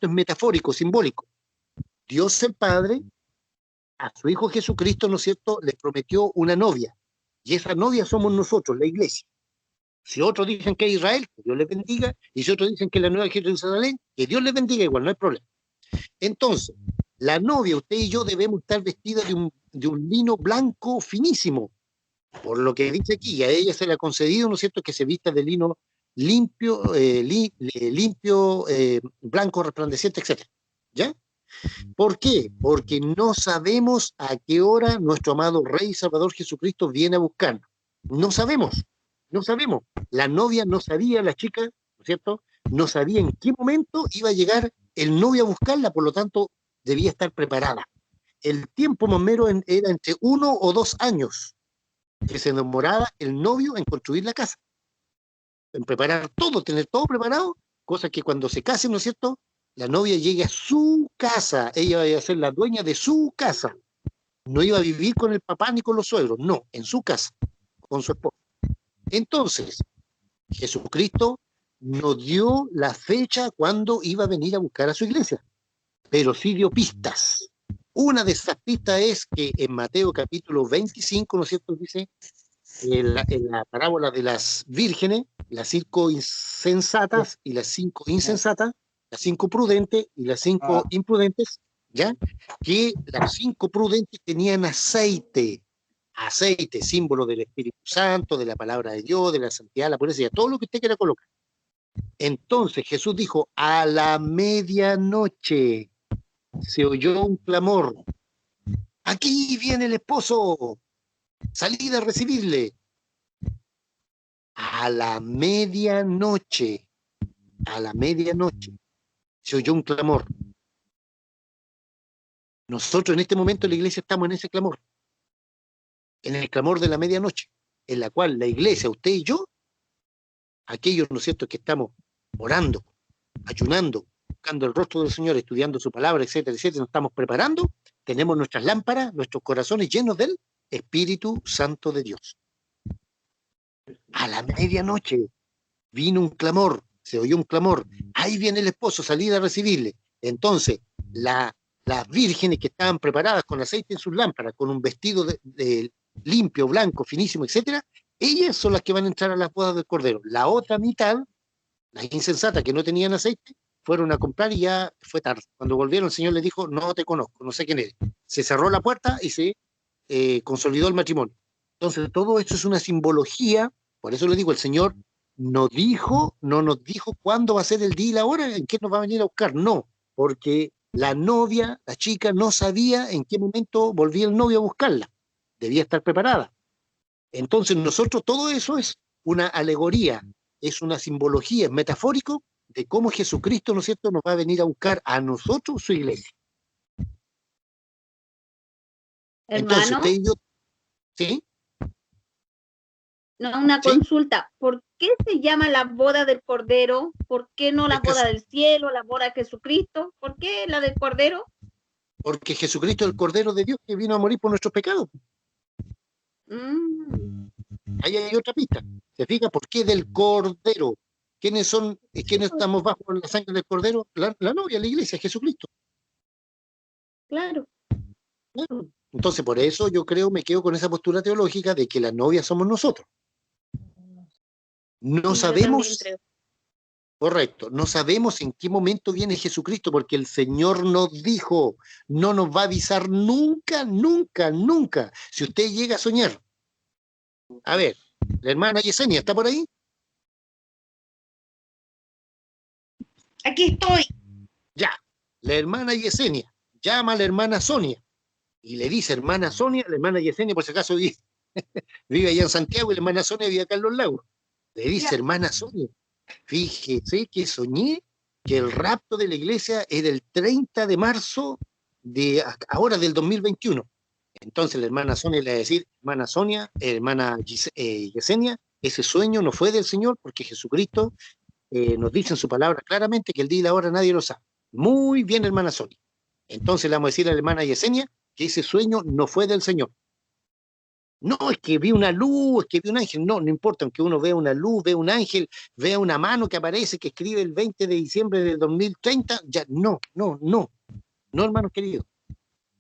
S1: metafórico, simbólico. Dios el Padre a su Hijo Jesucristo, ¿no es cierto?, les prometió una novia. Y esa novia somos nosotros, la iglesia. Si otros dicen que es Israel, que Dios les bendiga. Y si otros dicen que es la nueva Jerusalén, que Dios les bendiga igual, no hay problema. Entonces, la novia, usted y yo debemos estar vestidas de un lino blanco finísimo. Por lo que dice aquí, a ella se le ha concedido, ¿no es cierto?, que se vista de lino limpio, blanco, resplandeciente, etc. ¿Ya? ¿Por qué? Porque no sabemos a qué hora nuestro amado Rey y Salvador Jesucristo viene a buscarnos. No sabemos, no sabemos. La novia no sabía, la chica, ¿no es cierto?, no sabía en qué momento iba a llegar el novio a buscarla, por lo tanto, debía estar preparada. El tiempo más o menos era entre 1 o 2 años que se demoraba el novio en construir la casa, en preparar todo, tener todo preparado, cosa que cuando se casen, ¿no es cierto?, la novia llegue a su casa, ella iba a ser la dueña de su casa, no iba a vivir con el papá ni con los suegros, no, en su casa, con su esposo. Entonces, Jesucristo no dio la fecha cuando iba a venir a buscar a su iglesia, pero sí dio pistas. Una de esas pistas es que en Mateo capítulo 25, ¿no es cierto?, dice, en la parábola de las vírgenes, las 5 insensatas y las 5 insensatas, las 5 prudentes y las 5 imprudentes, ¿ya? Que las 5 prudentes tenían aceite, símbolo del Espíritu Santo, de la palabra de Dios, de la santidad, la pureza, todo lo que usted quiera colocar. Entonces Jesús dijo, a la medianoche se oyó un clamor. Aquí viene el esposo, salid a recibirle. A la medianoche se oyó un clamor. Nosotros en este momento en la iglesia estamos en ese clamor, en el clamor de la medianoche, en la cual la iglesia, usted y yo, aquellos, ¿no es cierto?, que estamos orando, ayunando, buscando el rostro del Señor, estudiando su palabra, etcétera, etcétera, nos estamos preparando, tenemos nuestras lámparas, nuestros corazones llenos del Espíritu Santo de Dios. A la medianoche vino un clamor, se oyó un clamor, ahí viene el esposo, salid a recibirle. Entonces, las vírgenes que estaban preparadas con aceite en sus lámparas, con un vestido de limpio, blanco, finísimo, etcétera, ellas son las que van a entrar a las bodas del Cordero. La otra mitad, las insensatas que no tenían aceite, fueron a comprar y ya fue tarde. Cuando volvieron, el Señor les dijo, no te conozco, no sé quién eres. Se cerró la puerta y se consolidó el matrimonio. Entonces, todo esto es una simbología, por eso le digo, el Señor no nos dijo cuándo va a ser el día y la hora en que nos va a venir a buscar, no, porque la novia, la chica, no sabía en qué momento volvía el novio a buscarla, debía estar preparada. Entonces nosotros, todo eso es una alegoría, es una simbología, es metafórico de cómo Jesucristo, ¿no es cierto?, nos va a venir a buscar a nosotros, su iglesia. Entonces,
S5: Hermano,
S1: usted y yo, ¿sí?
S5: no una
S1: ¿Sí?
S5: consulta. ¿Por qué se llama la boda del Cordero? ¿Por qué no la
S1: Es que
S5: boda del cielo, la boda de Jesucristo? ¿Por qué la del Cordero?
S1: porque Jesucristo es el Cordero de Dios que vino a morir por nuestros pecados.
S5: Mm,
S1: Ahí hay otra pista. ¿Se fija? ¿Por qué del Cordero? ¿Quiénes son, quiénes estamos bajo la sangre del Cordero? La novia, la iglesia, Jesucristo.
S5: claro.
S1: Claro. Entonces, por eso yo creo, me quedo con esa postura teológica de que la novia somos nosotros. No
S5: Yo también
S1: sabemos,
S5: creo.
S1: correcto, no sabemos en qué momento viene Jesucristo, porque el Señor nos dijo, no nos va a avisar nunca, nunca, nunca. Si usted llega a soñar, a ver, la hermana Yesenia, ¿está por ahí?
S6: Aquí estoy.
S1: Ya, la hermana Yesenia llama a la hermana Sonia y le dice, hermana Sonia, la hermana Yesenia, por si acaso vive allá en Santiago y la hermana Sonia vive acá en Los Lagos. Le dice,
S6: Ya.
S1: hermana Sonia, fíjese que soñé que el rapto de la iglesia era el 30 de marzo de ahora del 2021. Entonces la hermana Sonia le va a decir, hermana Sonia, hermana Yesenia, ese sueño no fue del Señor porque Jesucristo nos dice en su palabra claramente que el día y la hora nadie lo sabe. Muy bien, hermana Sonia. Entonces le vamos a decir a la hermana Yesenia que ese sueño no fue del Señor. No, es que vi una luz, es que vi un ángel. No, no importa, aunque uno vea una luz, vea un ángel, vea una mano que aparece, que escribe el 20 de diciembre del 2030, ya no, no, no, no, hermanos queridos.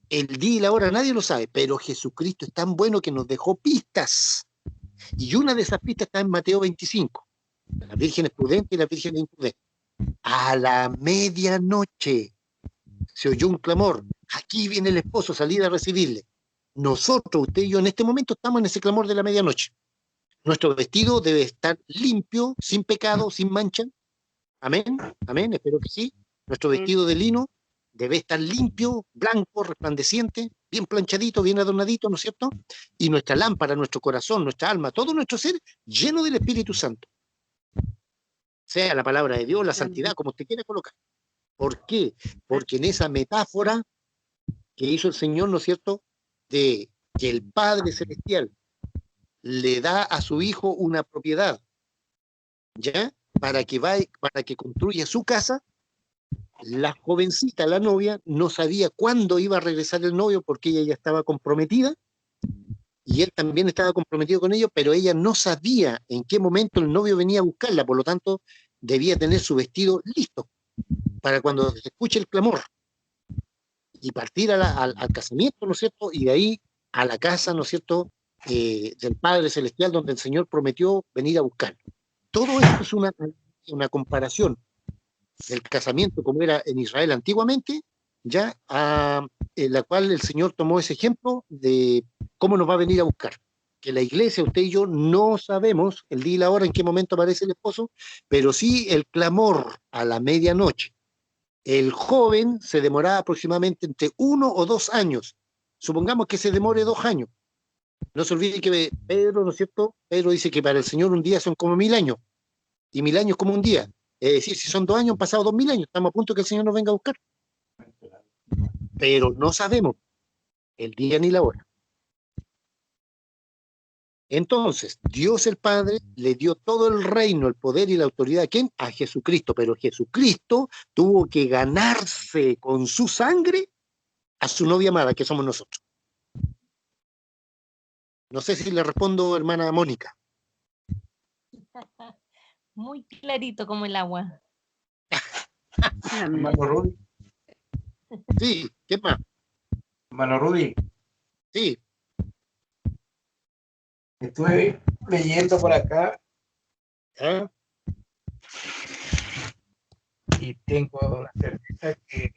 S1: El día y la hora nadie lo sabe, pero Jesucristo es tan bueno que nos dejó pistas. Y una de esas pistas está en Mateo 25. La Virgen es prudente y la Virgen es imprudente. A la medianoche se oyó un clamor. Aquí viene el esposo, salid a recibirle. Nosotros, usted y yo, en este momento estamos en ese clamor de la medianoche. Nuestro vestido debe estar limpio, sin pecado, sin mancha. Amén, amén, espero que sí. Nuestro vestido de lino debe estar limpio, blanco, resplandeciente, bien planchadito, bien adornadito, ¿no es cierto? Y nuestra lámpara, nuestro corazón, nuestra alma, todo nuestro ser lleno del Espíritu Santo. Sea la palabra de Dios, la santidad, como usted quiera colocar. ¿Por qué? Porque en esa metáfora que hizo el Señor, ¿no es cierto?, de que el Padre Celestial le da a su hijo una propiedad, ¿ya? Para que construya su casa, la jovencita, la novia, no sabía cuándo iba a regresar el novio porque ella ya estaba comprometida y él también estaba comprometido con ellos, pero ella no sabía en qué momento el novio venía a buscarla, por lo tanto, debía tener su vestido listo para cuando se escuche el clamor y partir al casamiento, ¿no es cierto? Y de ahí a la casa, ¿no es cierto?, del Padre Celestial, donde el Señor prometió venir a buscar. Todo esto es una comparación del casamiento como era en Israel antiguamente, ya en la cual el Señor tomó ese ejemplo de cómo nos va a venir a buscar. Que la iglesia, usted y yo, no sabemos el día y la hora en qué momento aparece el esposo, pero sí el clamor a la medianoche. El joven se demoraba aproximadamente entre 1 o 2 años. Supongamos que se demore 2 años. No se olvide que Pedro, ¿no es cierto? Pedro dice que para el Señor un día son como 1000 años, y 1000 años como un día. Es decir, si son 2 años, han pasado 2000 años. Estamos a punto que el Señor nos venga a buscar. Pero no sabemos el día ni la hora. Entonces, Dios el Padre le dio todo el reino, el poder y la autoridad ¿a quién? A Jesucristo. Pero Jesucristo tuvo que ganarse con su sangre a su novia amada, que somos nosotros. No sé si le respondo, hermana Mónica.
S3: Muy clarito como el agua.
S7: Hermano Rudy,
S1: Sí, ¿qué más?
S7: hermano Rudy,
S1: Sí,
S7: estuve leyendo por acá
S1: ¿ah?
S7: y tengo la certeza que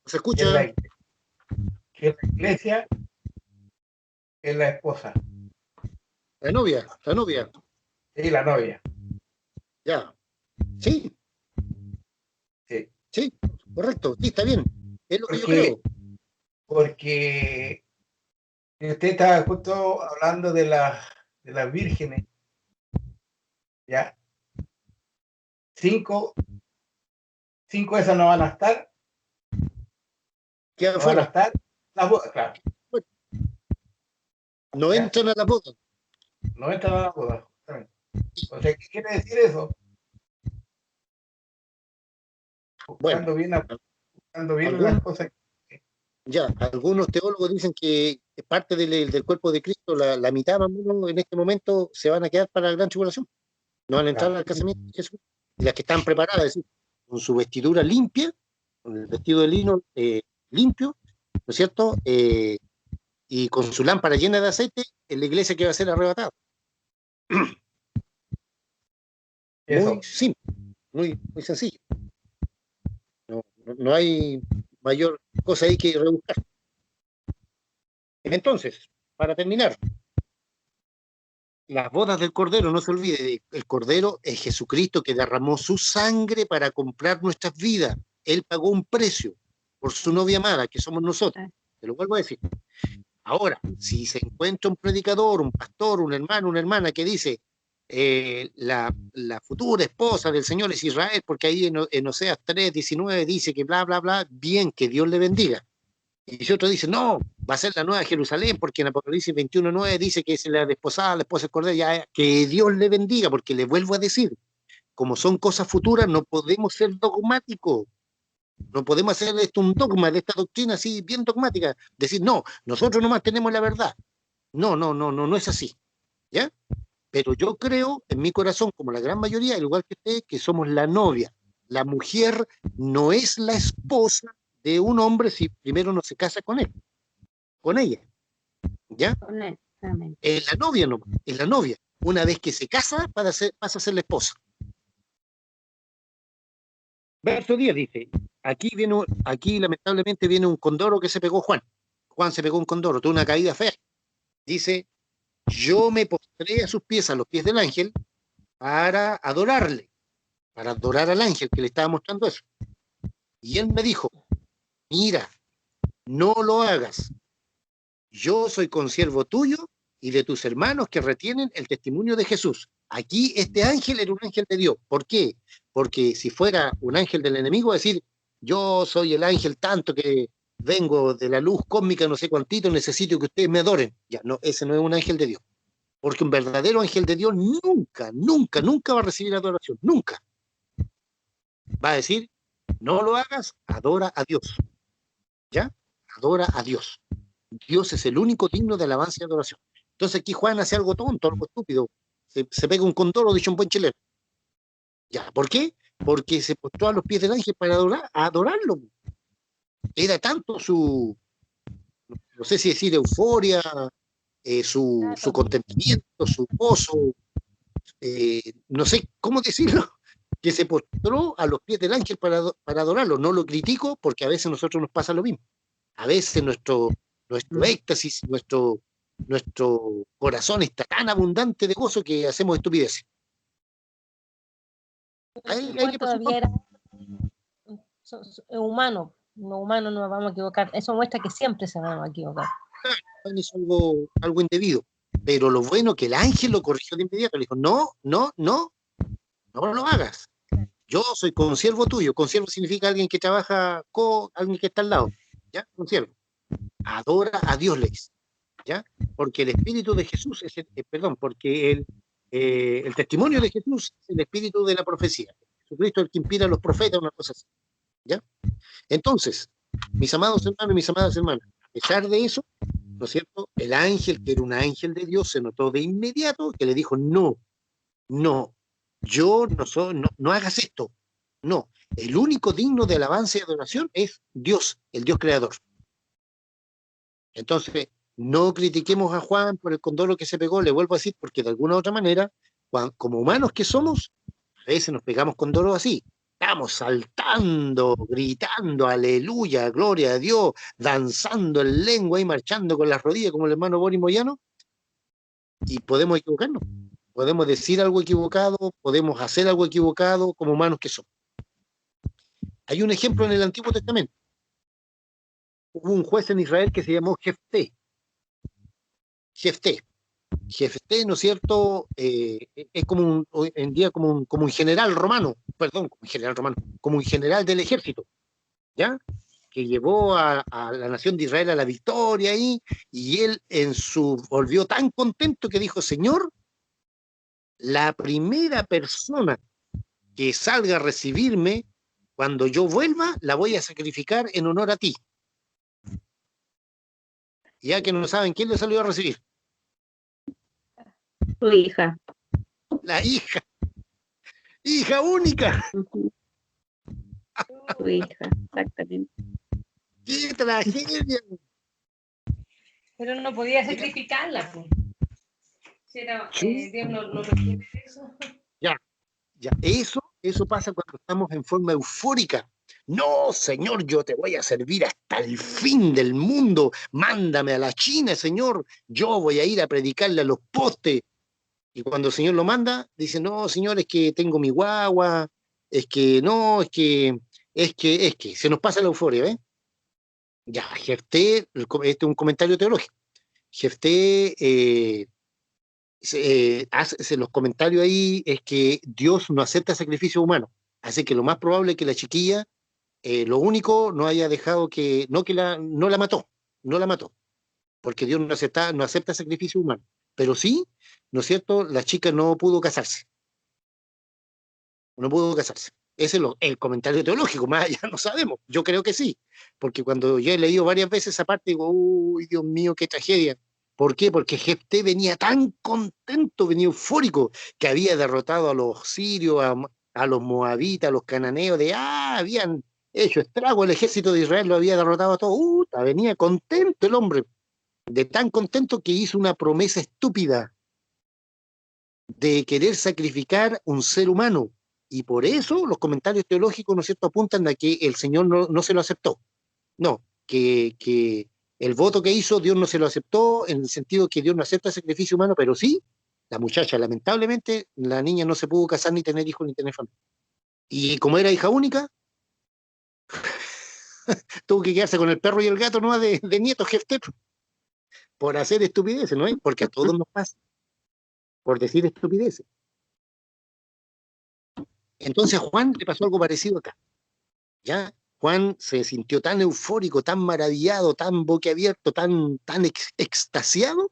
S1: ¿Se escucha?
S7: que la iglesia es la esposa
S1: La novia,
S7: y la novia.
S1: ya. Sí,
S7: Sí.
S1: sí, correcto, sí, está bien. Es lo que yo
S7: Porque,
S1: creo.
S7: porque usted estaba justo hablando de las vírgenes, ¿ya? 5 de esas no van a estar,
S1: Queda
S7: no van a
S1: afuera.
S7: estar, La boda, claro.
S1: No
S7: ¿Ya?
S1: entran a la boda.
S7: No entran a la boda. Justamente. O sea, ¿qué quiere decir eso?
S1: Bueno,
S7: Buscando bien
S1: algún-
S7: las cosas.
S1: ya, algunos teólogos dicen que parte del cuerpo de Cristo, la mitad más o menos en este momento, se van a quedar para la gran tribulación. No van a entrar al casamiento de Jesús. Y las que están preparadas, es decir, con su vestidura limpia, con el vestido de lino limpio, ¿no es cierto? Y con su lámpara llena de aceite, en la iglesia que va a ser arrebatada.
S7: Eso.
S1: Muy simple, muy sencillo. No hay mayor cosa ahí que rebuscar. Entonces, para terminar, las bodas del Cordero, no se olvide, el Cordero es Jesucristo que derramó su sangre para comprar nuestras vidas. Él pagó un precio por su novia amada, que somos nosotros. Te lo vuelvo a decir. Ahora, si se encuentra un predicador, un pastor, un hermano, una hermana que dice la futura esposa del Señor es Israel, porque ahí en Oseas 3:19 dice que bla, bla, bla, bien, que Dios le bendiga. Y si otro dice, no, va a ser la nueva Jerusalén, porque en Apocalipsis 21:9 dice que es la desposada, la esposa del Cordero, ya, que Dios le bendiga, porque le vuelvo a decir, como son cosas futuras, no podemos ser dogmáticos. No podemos hacer esto un dogma de esta doctrina así, bien dogmática. Decir, no, nosotros nomás tenemos la verdad. No es así. ¿Ya? Pero yo creo en mi corazón, como la gran mayoría, al igual que usted, que somos la novia. La mujer no es la esposa de un hombre si primero no se casa con él, con ella. ¿Ya?
S3: Con él, amén.
S1: Es la novia nomás, es la novia. Una vez que se casa, pasa a ser la esposa. Verso 10 dice, aquí lamentablemente viene un condoro que se pegó Juan. Juan se pegó un condoro, tuvo una caída fea. Dice, yo me postré a sus pies, a los pies del ángel, para adorarle, para adorar al ángel que le estaba mostrando eso. Y él me dijo, mira, no lo hagas. Yo soy consiervo tuyo y de tus hermanos que retienen el testimonio de Jesús. Aquí este ángel era un ángel de Dios. ¿Por qué? Porque si fuera un ángel del enemigo, decir, yo soy el ángel tanto que vengo de la luz cósmica, no sé cuántito, necesito que ustedes me adoren. Ya, no, ese no es un ángel de Dios. Porque un verdadero ángel de Dios nunca va a recibir adoración. Nunca. Va a decir, no lo hagas, adora a Dios. ¿Ya? Adora a Dios. Dios es el único digno de alabanza y adoración. Entonces aquí Juan hace algo tonto, algo estúpido. Se pega un condoro, dicho un buen chileno. ¿Ya? ¿Por qué? Porque se postró a los pies del ángel para adorarlo. Era tanto su, no sé si decir euforia, su contentamiento, su gozo, no sé cómo decirlo, que se postró a los pies del ángel para adorarlo. No lo critico porque a veces a nosotros nos pasa lo mismo. A veces nuestro éxtasis, nuestro corazón está tan abundante de gozo que hacemos estupideces.
S3: Juan todavía era humano, no nos vamos a equivocar. Eso muestra que siempre se van a equivocar.
S1: Juan hizo algo indebido, pero lo bueno que el ángel lo corrigió de inmediato, le dijo, no lo hagas. Yo soy consiervo tuyo. Consiervo significa alguien que trabaja con alguien que está al lado, ¿ya? Consiervo. Adora a Dios, le dice, ¿ya? Porque el espíritu de Jesús porque el testimonio de Jesús es el espíritu de la profecía. Jesucristo es el que inspira a los profetas, una cosa así, ¿ya? Entonces, mis amados hermanos y mis amadas hermanas, a pesar de eso, ¿no es cierto? El ángel, que era un ángel de Dios, se notó de inmediato que le dijo, no, yo no hagas esto. No, el único digno de alabanza y adoración es Dios, el Dios creador. Entonces, no critiquemos a Juan por el condoro que se pegó, le vuelvo a decir, porque de alguna u otra manera, como humanos que somos, a veces nos pegamos condoros así. Estamos saltando, gritando, aleluya, gloria a Dios, danzando en lengua y marchando con las rodillas como el hermano Boris Moyano, y podemos equivocarnos. Podemos decir algo equivocado, podemos hacer algo equivocado como humanos que somos. Hay un ejemplo en el Antiguo Testamento. Hubo un juez en Israel que se llamó Jefté. Jefté, ¿no es cierto? Es como hoy en día como un general romano, como un general del ejército, ¿ya? que llevó a la nación de Israel a la victoria ahí, y él volvió tan contento que dijo, Señor, la primera persona que salga a recibirme, cuando yo vuelva, la voy a sacrificar en honor a ti. Ya que no saben quién le salió a recibir.
S5: Tu hija.
S1: La hija. Hija única.
S5: Tu hija, exactamente.
S1: ¡Qué tragedia!
S3: Pero no podía sacrificarla, pues. Si era,
S1: Sí.
S3: Dios no requiere eso.
S1: Ya, eso pasa cuando estamos en forma eufórica. No, Señor, yo te voy a servir hasta el fin del mundo. Mándame a la China, Señor. Yo voy a ir a predicarle a los postes. Y cuando el Señor lo manda, dice, no, Señor, es que tengo mi guagua, es que no, es que, se nos pasa la euforia, ¿ves? Ya, Jefté, este es un comentario teológico. Jefté hace los comentarios ahí es que Dios no acepta sacrificio humano. Así que lo más probable es que la chiquilla, lo único, no haya dejado que no la mató, porque Dios no acepta sacrificio humano. Pero sí, ¿no es cierto? La chica no pudo casarse. Ese es el comentario teológico, más allá no sabemos. Yo creo que sí, porque cuando ya he leído varias veces esa parte, digo, uy, Dios mío, qué tragedia. ¿Por qué? Porque Jefté venía tan contento, venía eufórico, que había derrotado a los sirios, a los moabitas, a los cananeos, habían hecho estrago, el ejército de Israel lo había derrotado a todos. Venía contento el hombre, de tan contento que hizo una promesa estúpida de querer sacrificar un ser humano. Y por eso los comentarios teológicos, ¿no es cierto?, apuntan a que el Señor no se lo aceptó. No, que el voto que hizo Dios no se lo aceptó, en el sentido que Dios no acepta el sacrificio humano, pero sí, la muchacha, lamentablemente, la niña no se pudo casar, ni tener hijos, ni tener familia. Y como era hija única, tuvo que quedarse con el perro y el gato, ¿no?, de nieto Jefté, por hacer estupideces, ¿no? Porque a todos nos pasa, por decir estupideces. Entonces a Juan le pasó algo parecido acá, ¿ya? Juan se sintió tan eufórico, tan maravillado, tan boquiabierto, tan extasiado,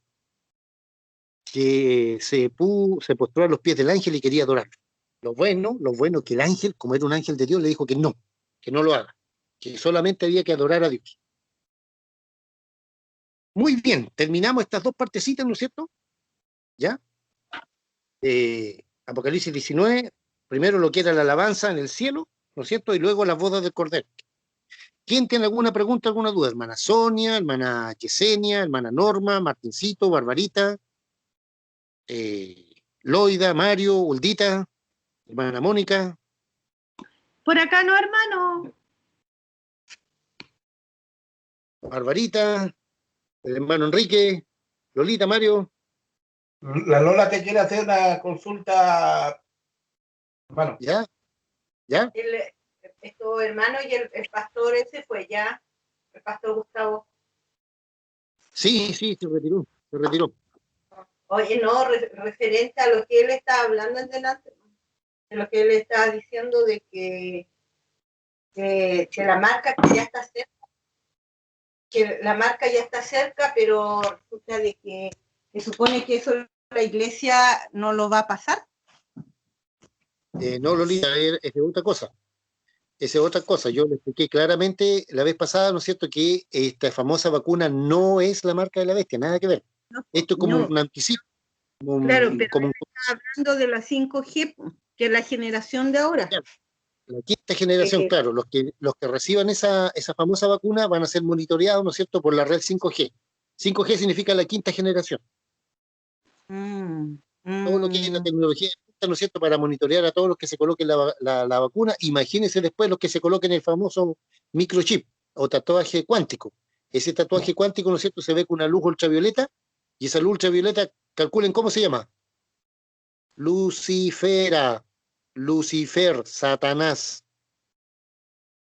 S1: que se postró a los pies del ángel y quería adorarlo. Lo bueno que el ángel, como era un ángel de Dios, le dijo que no lo haga, que solamente había que adorar a Dios. Muy bien, terminamos estas dos partecitas, ¿no es cierto? ¿Ya? Apocalipsis 19, primero lo que era la alabanza en el cielo, ¿no es cierto? Y luego las bodas del Cordero. ¿Quién tiene alguna pregunta, alguna duda? Hermana Sonia, hermana Yesenia, hermana Norma, Martincito, Barbarita, Loida, Mario, Uldita, hermana Mónica.
S5: Por acá no, hermano.
S1: Barbarita, el hermano Enrique, Lolita, Mario.
S7: La Lola te quiere hacer una consulta, hermano.
S1: ¿Ya?
S5: Estos hermanos y el pastor ese fue ya, el pastor Gustavo.
S1: Sí, se retiró.
S5: Oye, no, referente a lo que él está hablando en delante, de lo que él está diciendo de que la marca que ya está cerca, que la marca ya está cerca, pero resulta de que se supone que eso la iglesia no lo va a pasar.
S1: No, Lolita, es otra cosa. Esa es otra cosa. Yo le expliqué claramente la vez pasada, ¿no es cierto?, que esta famosa vacuna no es la marca de la bestia, nada que ver. Esto es como un anticipo.
S5: Claro, pero como está hablando de la 5G, que es la generación de ahora.
S1: La quinta generación, claro, los que reciban esa famosa vacuna van a ser monitoreados, ¿no es cierto?, por la red 5G. 5G significa la quinta generación. Todo lo que es la tecnología, ¿no es cierto?, para monitorear a todos los que se coloquen la vacuna. Imagínense después los que se coloquen el famoso microchip o tatuaje cuántico. Ese tatuaje cuántico, ¿no es cierto?, se ve con una luz ultravioleta, y esa luz ultravioleta, calculen cómo se llama. Lucifer, Satanás.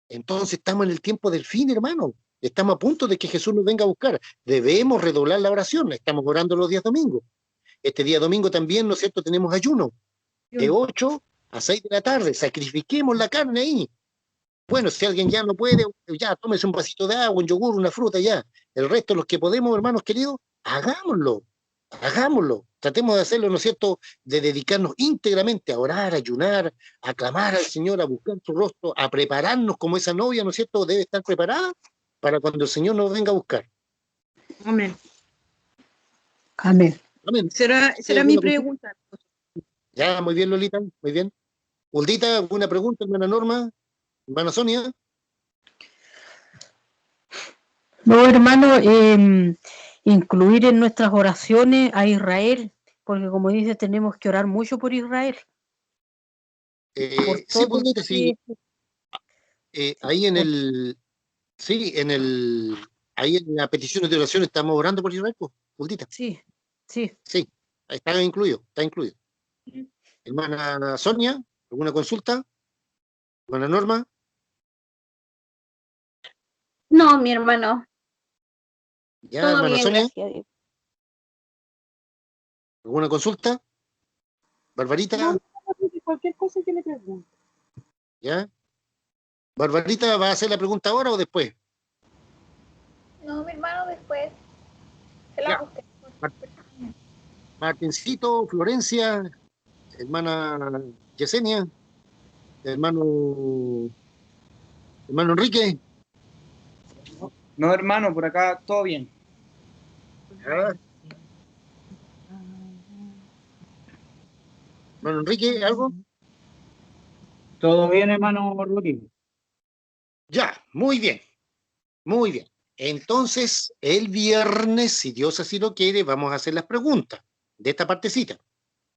S1: Entonces estamos en el tiempo del fin, hermano. Estamos a punto de que Jesús nos venga a buscar. Debemos redoblar la oración. Estamos orando los días domingos. Este día domingo también, ¿no es cierto?, tenemos ayuno. De 8 a 6 de la tarde. Sacrifiquemos la carne ahí. Bueno, si alguien ya no puede, ya tómese un vasito de agua, un yogur, una fruta, ya. El resto, los que podemos, hermanos queridos, hagámoslo, hagámoslo. Tratemos de hacerlo, ¿no es cierto?, de dedicarnos íntegramente a orar, a ayunar, a clamar al Señor, a buscar su rostro, a prepararnos como esa novia, ¿no es cierto?, debe estar preparada para cuando el Señor nos venga a buscar.
S8: Amén.
S9: Amén.
S1: Amén.
S8: Será mi
S1: ¿Alguna
S8: pregunta.
S1: Ya, muy bien, Lolita, muy bien. Uldita, ¿alguna pregunta, hermana Norma? Hermana Sonia.
S9: No, hermano, incluir en nuestras oraciones a Israel, porque como dice, tenemos que orar mucho por Israel. Por
S1: Sí,
S9: todo
S1: Uldita, sí. Ahí en
S9: por-
S1: el, sí, ahí en la petición de oración estamos orando por Israel, pues, Uldita.
S9: Sí, sí.
S1: Sí, ahí está incluido, está incluido. Hermana Sonia, ¿alguna consulta? Hermana Norma,
S10: No, mi hermano,
S1: ya,
S10: todo
S1: hermana
S10: bien,
S1: Sonia,
S10: gracias a Dios.
S1: ¿alguna consulta? Barbarita,
S8: No, cualquier cosa que le pregunte.
S1: ya. Barbarita, ¿va a hacer la pregunta ahora o después?
S4: No, mi hermano, después se la
S1: Ya.
S4: busqué.
S1: Martincito, Florencia, hermana Yesenia, hermano Enrique.
S2: No, hermano, por acá todo bien.
S1: Ya. Hermano Enrique, ¿algo?
S7: ¿Todo bien, hermano Rodrigo?
S1: Ya, muy bien, muy bien. Entonces, el viernes, si Dios así lo quiere, vamos a hacer las preguntas de esta partecita,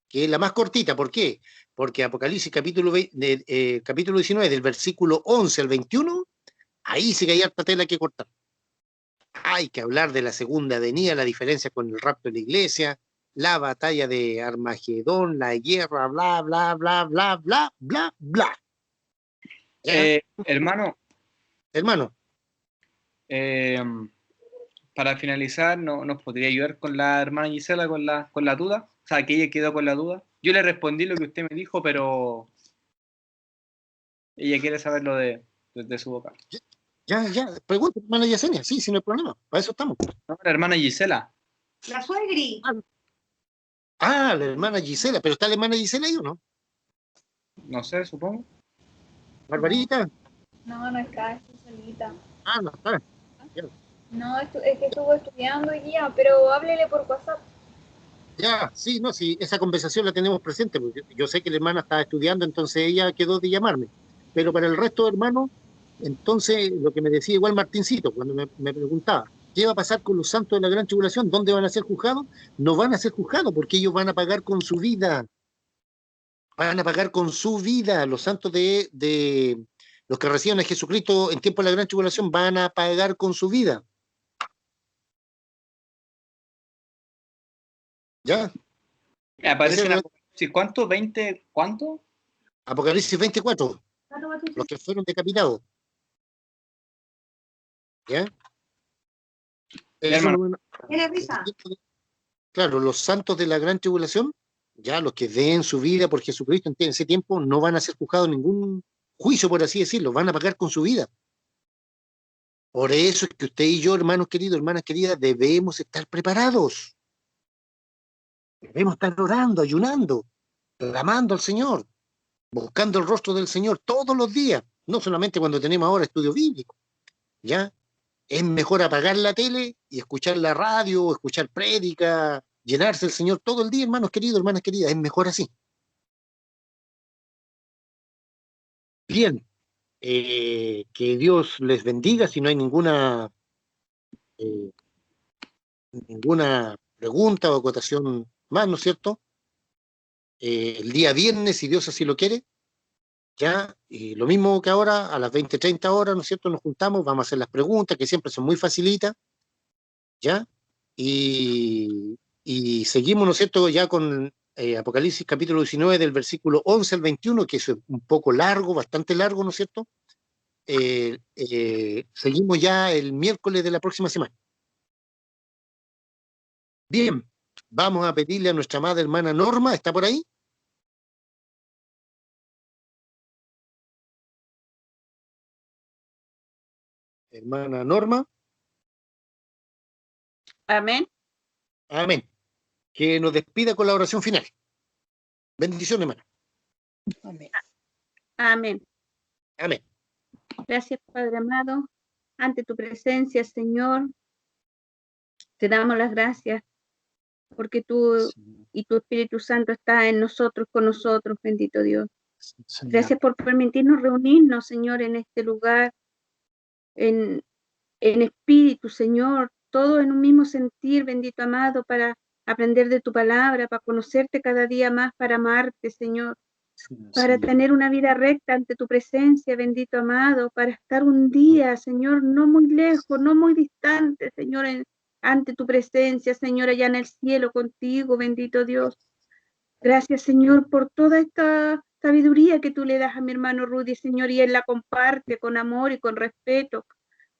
S1: que es la más cortita. ¿Por qué? Porque Apocalipsis capítulo 19, del versículo 11 al 21, ahí sí que hay harta tela que cortar. Hay que hablar de la segunda venida, la diferencia con el rapto de la iglesia, la batalla de Armagedón, la guerra, bla, bla, bla, bla, bla, bla, bla. ¿Ya?
S2: Hermano,
S1: Hermano,
S2: para finalizar, ¿nos podría ayudar con la hermana Gisela con la duda? O sea, que ella quedó con la duda. Yo le respondí lo que usted me dijo, pero ella quiere saberlo de su boca.
S1: ya, pregunta, hermana Yesenia, sí, no hay problema, para eso estamos.
S2: No, la hermana Gisela.
S6: La suegri.
S1: Ah, la hermana Gisela, pero ¿está la hermana Gisela ahí o no?
S2: No sé, supongo.
S1: Barbarita.
S4: No, no está, estoy solita.
S1: Ah, no está.
S4: No, es que estuvo estudiando hoy día, pero háblele por WhatsApp.
S1: Ya, sí, no, sí, esa conversación la tenemos presente, porque yo sé que la hermana estaba estudiando, entonces ella quedó de llamarme. Pero para el resto de hermanos, entonces lo que me decía igual Martincito, cuando me preguntaba, ¿qué va a pasar con los santos de la gran tribulación? ¿Dónde van a ser juzgados? No van a ser juzgados porque ellos van a pagar con su vida. Van a pagar con su vida. Los santos de los que reciben a Jesucristo en tiempo de la gran tribulación van a pagar con su vida. ¿Ya?
S2: Aparece en Apocalipsis, ¿cuánto? ¿20? ¿Cuánto?
S1: Apocalipsis 24, los que fueron decapitados. ¿Ya? Eso
S2: hermano.
S6: ¿Tiene risa?
S1: Claro, los santos de la gran tribulación, ya los que den su vida por Jesucristo en ese tiempo, no van a ser juzgados en ningún juicio, por así decirlo, van a pagar con su vida. Por eso es que usted y yo, hermanos queridos, hermanas queridas, debemos estar preparados. Debemos estar orando, ayunando, clamando al Señor, buscando el rostro del Señor todos los días, no solamente cuando tenemos ahora estudio bíblico, ¿ya? Es mejor apagar la tele y escuchar la radio, escuchar prédica, llenarse el Señor todo el día, hermanos queridos, hermanas queridas, es mejor así. Bien, que Dios les bendiga, si no hay ninguna pregunta o acotación más, ¿no es cierto? El día viernes, si Dios así lo quiere, ya, y lo mismo que ahora, a las 20:30 horas, ¿no es cierto? Nos juntamos, vamos a hacer las preguntas, que siempre son muy facilitas, ¿ya? Y seguimos, ¿no es cierto?, ya con Apocalipsis capítulo 19, del versículo 11 al 21, que es un poco largo, bastante largo, ¿no es cierto? Seguimos ya el miércoles de la próxima semana. Bien, vamos a pedirle a nuestra amada hermana Norma, ¿está por ahí? hermana Norma.
S10: Amén.
S1: Amén. Que nos despida con la oración final. Bendición, hermana.
S9: Amén.
S10: Amén.
S1: Amén.
S10: Gracias, Padre amado. Ante tu presencia, Señor, te damos las gracias porque tú y tu Espíritu Santo está en nosotros, con nosotros, bendito Dios. Gracias por permitirnos reunirnos, Señor, en este lugar, en espíritu, Señor, todo en un mismo sentir, bendito amado, para aprender de tu palabra, para conocerte cada día más, para amarte, Señor, para tener una vida recta ante tu presencia, bendito amado, para estar un día, Señor, no muy lejos, no muy distante, Señor, ante tu presencia, Señor, allá en el cielo contigo, bendito Dios. Gracias, Señor, por toda esta sabiduría que tú le das a mi hermano Rudy, Señor, y él la comparte con amor y con respeto.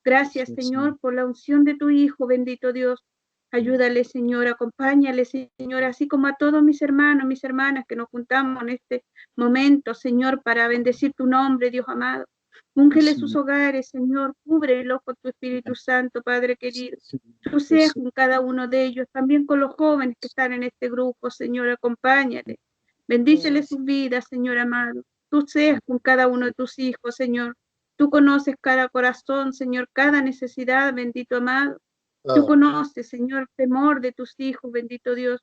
S10: Gracias, Señor, por la unción de tu Hijo, bendito Dios. Ayúdale, Señor, acompáñale, Señor, así como a todos mis hermanos, mis hermanas que nos juntamos en este momento, Señor, para bendecir tu nombre, Dios amado. Úngele sus hogares, Señor, cúbrelos con tu Espíritu Santo, Padre querido. Tú seas con cada uno de ellos, también con los jóvenes que están en este grupo, Señor, acompáñale. Bendícele sus vidas, Señor amado. Tú seas con cada uno de tus hijos, Señor. Tú conoces cada corazón, Señor, cada necesidad, bendito amado. Tú conoces, Señor, el temor de tus hijos, bendito Dios.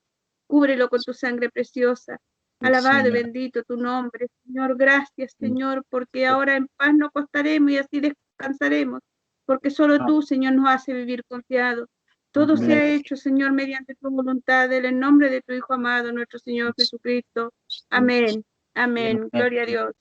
S10: Cúbrelo con tu sangre preciosa. Alabado y bendito tu nombre, Señor. Gracias, Señor, porque ahora en paz nos acostaremos y así descansaremos, porque solo tú, Señor, nos hace vivir confiados. Todo se ha hecho, Señor, mediante tu voluntad, en el nombre de tu Hijo amado, nuestro Señor Jesucristo. Amén. Amén. Gloria a Dios.